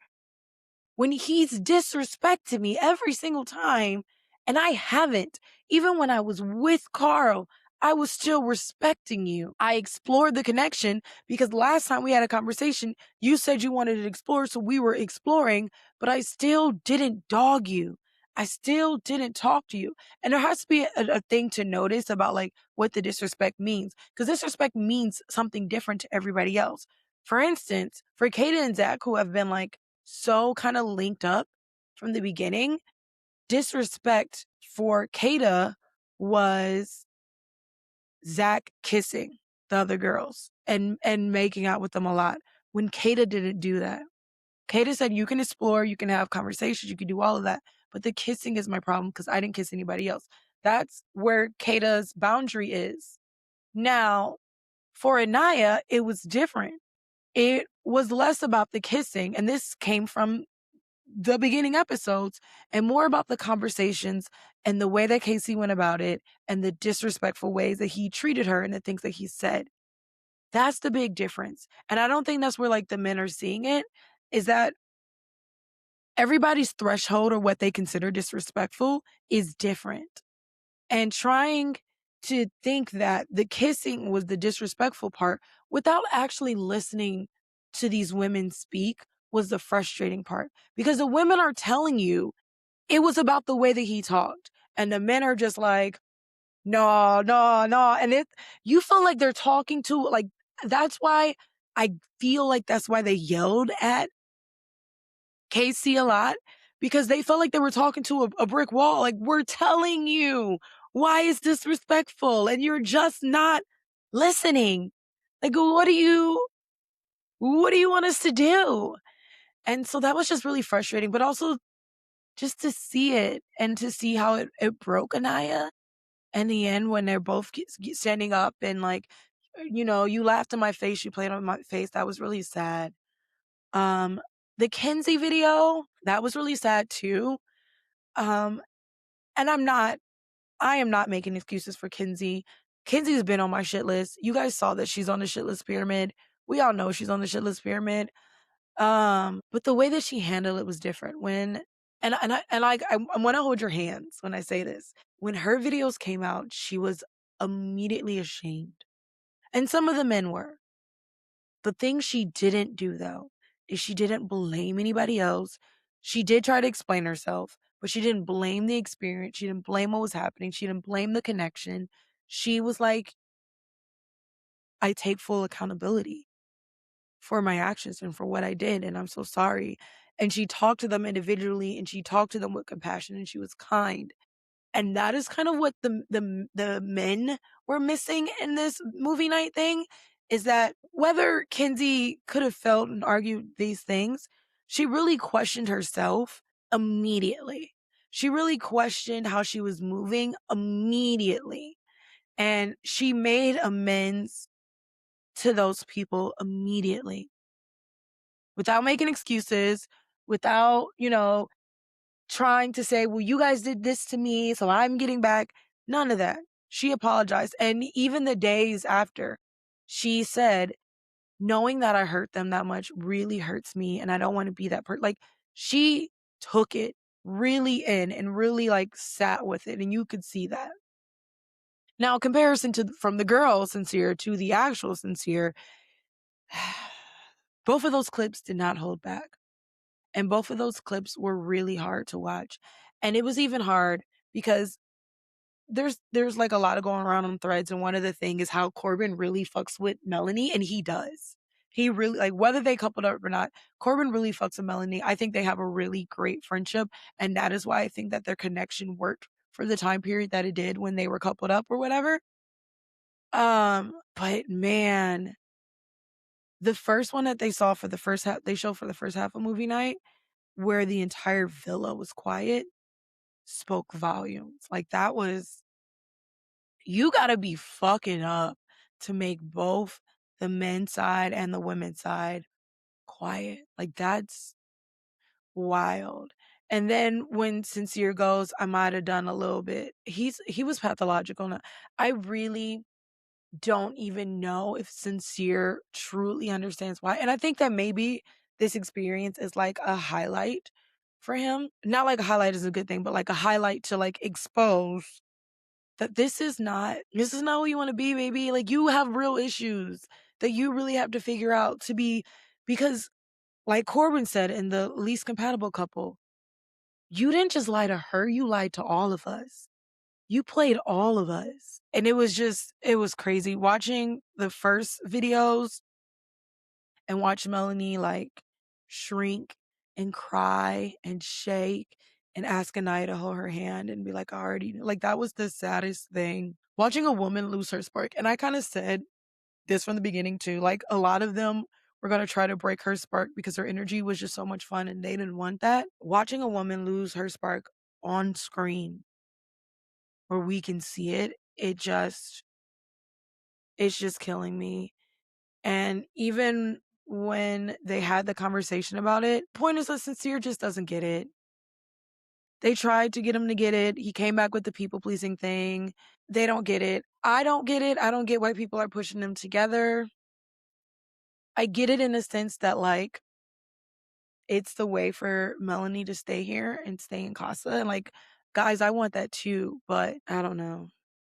when he's disrespected me every single time and I haven't? Even when I was with Carl, I was still respecting you. I explored the connection because last time we had a conversation, you said you wanted to explore, so we were exploring, but I still didn't dog you. I still didn't talk to you. And there has to be a thing to notice about like what the disrespect means, because disrespect means something different to everybody else. For instance, for Kata and Zach, who have been like so kind of linked up from the beginning, disrespect for Kata was Zach kissing the other girls and making out with them a lot, when Kata didn't do that. Kata said, you can explore, you can have conversations, you can do all of that, but the kissing is my problem because I didn't kiss anybody else. That's where Kata's boundary is. Now, for Anaya, it was different. It was less about the kissing, and this came from the beginning episodes, and more about the conversations and the way that Casey went about it and the disrespectful ways that he treated her and the things that he said. That's the big difference. And I don't think that's where like the men are seeing it, is that everybody's threshold or what they consider disrespectful is different. And trying to think that the kissing was the disrespectful part without actually listening to these women speak was the frustrating part, because the women are telling you it was about the way that he talked, and the men are just like, no, no, no. And you feel like they're talking to, like, that's why I feel like that's why they yelled at Casey a lot, because they felt like they were talking to a brick wall. Like, we're telling you why it's disrespectful and you're just not listening. Like, what do you want us to do? And so that was just really frustrating, but also just to see it and to see how it broke Anaya in the end when they're both standing up and like, you laughed in my face, you played on my face. That was really sad. Um, the Kenzie video, that was really sad too. Um, and I am not making excuses for Kenzie. Kenzie's been on my shit list. You guys saw that she's on the shit list pyramid. We all know she's on the shit list pyramid. But the way that she handled it was different. I want to hold your hands when I say this. When her videos came out, she was immediately ashamed, and some of the men were. The thing she didn't do though is she didn't blame anybody else. She did try to explain herself, but she didn't blame the experience. She didn't blame what was happening. She didn't blame the connection. She was like, I take full accountability for my actions and for what I did, and I'm so sorry. And she talked to them individually and she talked to them with compassion and she was kind. And that is kind of what the men were missing in this movie night thing, is that whether Kinsey could have felt and argued these things, she really questioned herself immediately. She really questioned how she was moving immediately. And she made amends to those people immediately without making excuses, without, trying to say, well, you guys did this to me, so I'm getting back. None of that. She apologized. And even the days after, she said, knowing that I hurt them that much really hurts me. And I don't want to be that person. Like, she took it really in and really like sat with it. And you could see that. Now, comparison from the girl Sincere to the actual Sincere, both of those clips did not hold back. And both of those clips were really hard to watch. And it was even hard because there's like a lot of going around on threads, and one of the thing is how Corbin really fucks with Melanie, and he does. He really, like, whether they coupled up or not, Corbin really fucks with Melanie. I think they have a really great friendship, and that is why I think that their connection worked for the time period that it did when they were coupled up or whatever. But man, the first one that they saw for the first half, they showed for the first half of movie night, where the entire villa was quiet, spoke volumes. Like, that was, you gotta be fucking up to make both the men's side and the women's side quiet. Like, that's wild. And then when Sincere goes, I might have done a little bit. He was pathological. Now, I really don't even know if Sincere truly understands why. And I think that maybe this experience is like a highlight for him. Not like a highlight is a good thing, but like a highlight to like expose that this is not who you want to be, baby. Like, you have real issues that you really have to figure out to be, because like Corbin said in the least compatible couple, you didn't just lie to her, you lied to all of us. You played all of us. And it was crazy watching the first videos and watch Melanie like shrink and cry and shake and ask Anaya to hold her hand and be like, I already knew. Like, that was the saddest thing. Watching a woman lose her spark. And I kind of said this from the beginning too. Like, a lot of them were going to try to break her spark because her energy was just so much fun and they didn't want that. Watching a woman lose her spark on screen where we can see it, it's just killing me. And even when they had the conversation about it, point is that Sincere just doesn't get it. They tried to get him to get it. He came back with the people pleasing thing. They don't get it. I don't get it. I don't get why people are pushing them together. I get it in a sense that, like, it's the way for Melanie to stay here and stay in Casa. And like, guys, I want that too, but I don't know.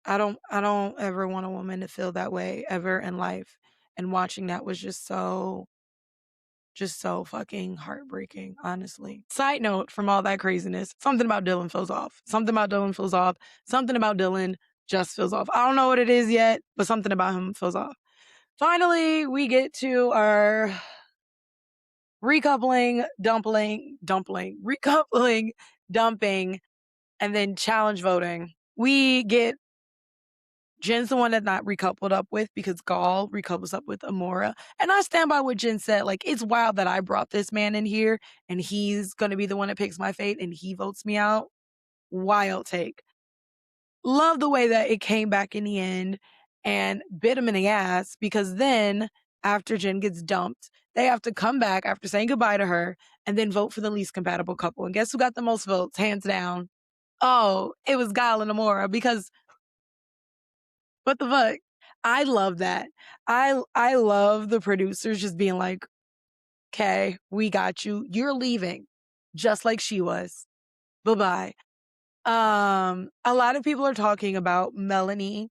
I don't ever want a woman to feel that way ever in life. And watching that was just so fucking heartbreaking, honestly. Side note from all that craziness, something about Dylan feels off. Something about Dylan feels off. Something about Dylan just feels off. I don't know what it is yet, but something about him feels off. Finally, we get to our recoupling, recoupling, dumping, and then challenge voting. We get Jen's the one that not recoupled up with because Gall recouples up with Amora. And I stand by what Jen said. Like, it's wild that I brought this man in here and he's going to be the one that picks my fate and he votes me out. Wild take. Love the way that it came back in the end and bit him in the ass because then after Jen gets dumped, they have to come back after saying goodbye to her and then vote for the least compatible couple. And guess who got the most votes, hands down? Oh, it was Guile and Amora because what the fuck? I love that. I love the producers just being like, "Okay, we got you. You're leaving, just like she was. Bye-bye." A lot of people are talking about Melanie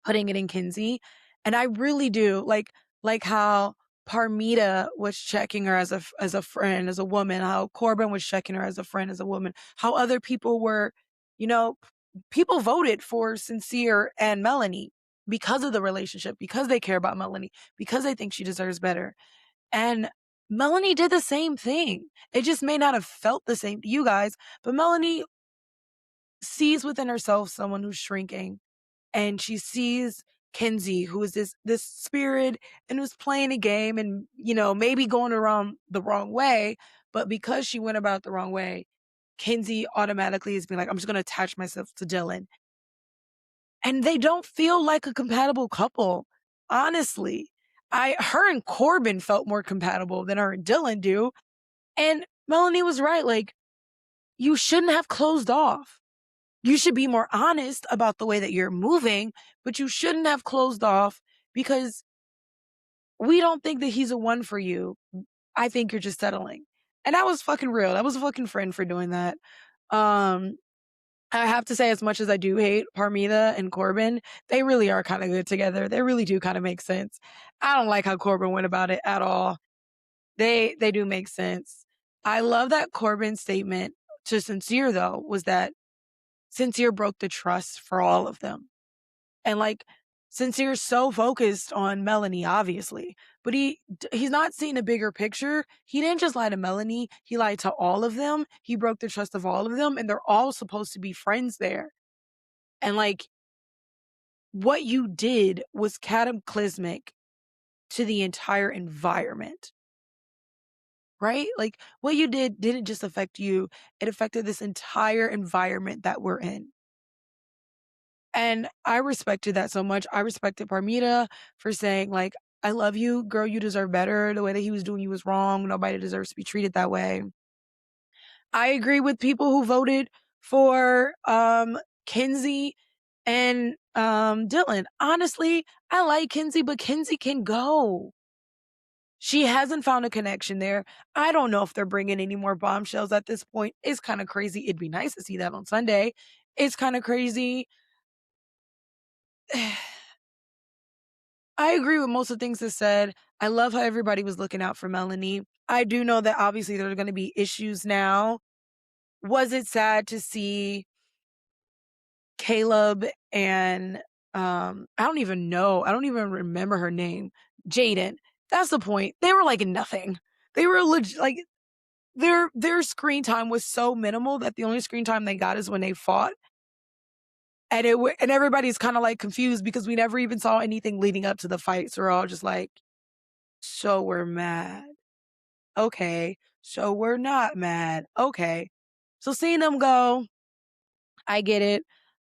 putting it in Kinsey, and I really do like how Parmita was checking her as a friend, as a woman, how Corbin was checking her as a friend, as a woman, how other people were, you know, people voted for Sincere and Melanie because of the relationship, because they care about Melanie, because they think she deserves better. And Melanie did the same thing. It just may not have felt the same to you guys, but Melanie sees within herself someone who's shrinking and she sees Kenzie, who is this spirit and who's playing a game and, maybe going around the wrong way. But because she went about it the wrong way, Kenzie automatically is being like, I'm just gonna attach myself to Dylan. And they don't feel like a compatible couple. Honestly. Her and Corbin felt more compatible than her and Dylan do. And Melanie was right. Like, you shouldn't have closed off. You should be more honest about the way that you're moving, but you shouldn't have closed off because we don't think that he's a one for you. I think you're just settling. And that was fucking real. That was a fucking friend for doing that. Um, I have to say, as much as I do hate Parmita and Corbin, they really are kind of good together. They really do kind of make sense. I don't like how Corbin went about it at all. They do make sense. I love that Corbin's statement to Sincere though was that Sincere broke the trust for all of them. And like Sincere's so focused on Melanie, obviously, but he's not seeing a bigger picture. He didn't just lie to Melanie; he lied to all of them. He broke the trust of all of them, and they're all supposed to be friends there. And like what you did was cataclysmic to the entire environment, right? Like what you did didn't just affect you; it affected this entire environment that we're in. And I respected that so much. I respected Parmita for saying, like, I love you, girl, you deserve better. The way that he was doing you was wrong. Nobody deserves to be treated that way. I agree with people who voted for Kinsey and Dylan. Honestly, I like Kinsey, but Kinsey can go. She hasn't found a connection there. I don't know if they're bringing any more bombshells at this point. It's kind of crazy. It'd be nice to see that on Sunday. It's kind of crazy. I agree with most of the things that said. I love how everybody was looking out for Melanie. I do know that obviously there are going to be issues now. Was it sad to see Caleb and I don't even know. I don't even remember her name. Jaden. That's the point. They were like nothing. They were like their screen time was so minimal that the only screen time they got is when they fought. And and everybody's kind of like confused because we never even saw anything leading up to the fights. We're all just like, so we're mad. Okay. So we're not mad. Okay. So seeing them go, I get it.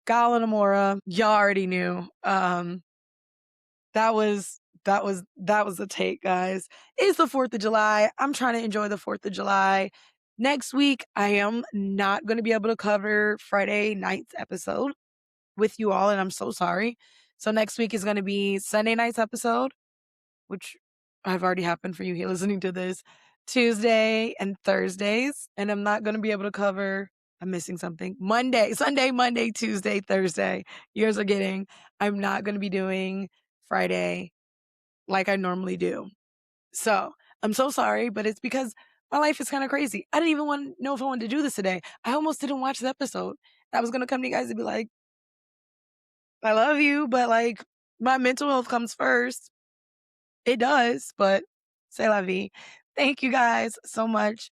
Gal and Amora, y'all already knew. That was a take, guys. It's the 4th of July. I'm trying to enjoy the 4th of July. Next week, I am not going to be able to cover Friday night's episode with you all, and I'm so sorry. So next week is going to be Sunday night's episode, which have already happened for you here listening to this, Tuesday and Thursdays. And I'm not going to be able to cover, I'm missing something, Sunday, Monday, Tuesday, Thursday. You guys are getting, I'm not going to be doing Friday like I normally do. So I'm so sorry, but it's because my life is kind of crazy. I didn't even know if I wanted to do this today. I almost didn't watch the episode. I was going to come to you guys and be like, I love you, but like my mental health comes first. It does, but c'est la vie. Thank you guys so much.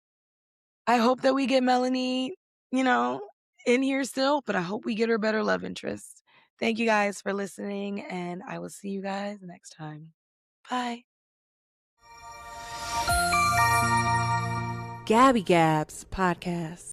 I hope that we get Melanie, in here still, but I hope we get her better love interest. Thank you guys for listening, and I will see you guys next time. Bye. Gabby Gabs Podcast.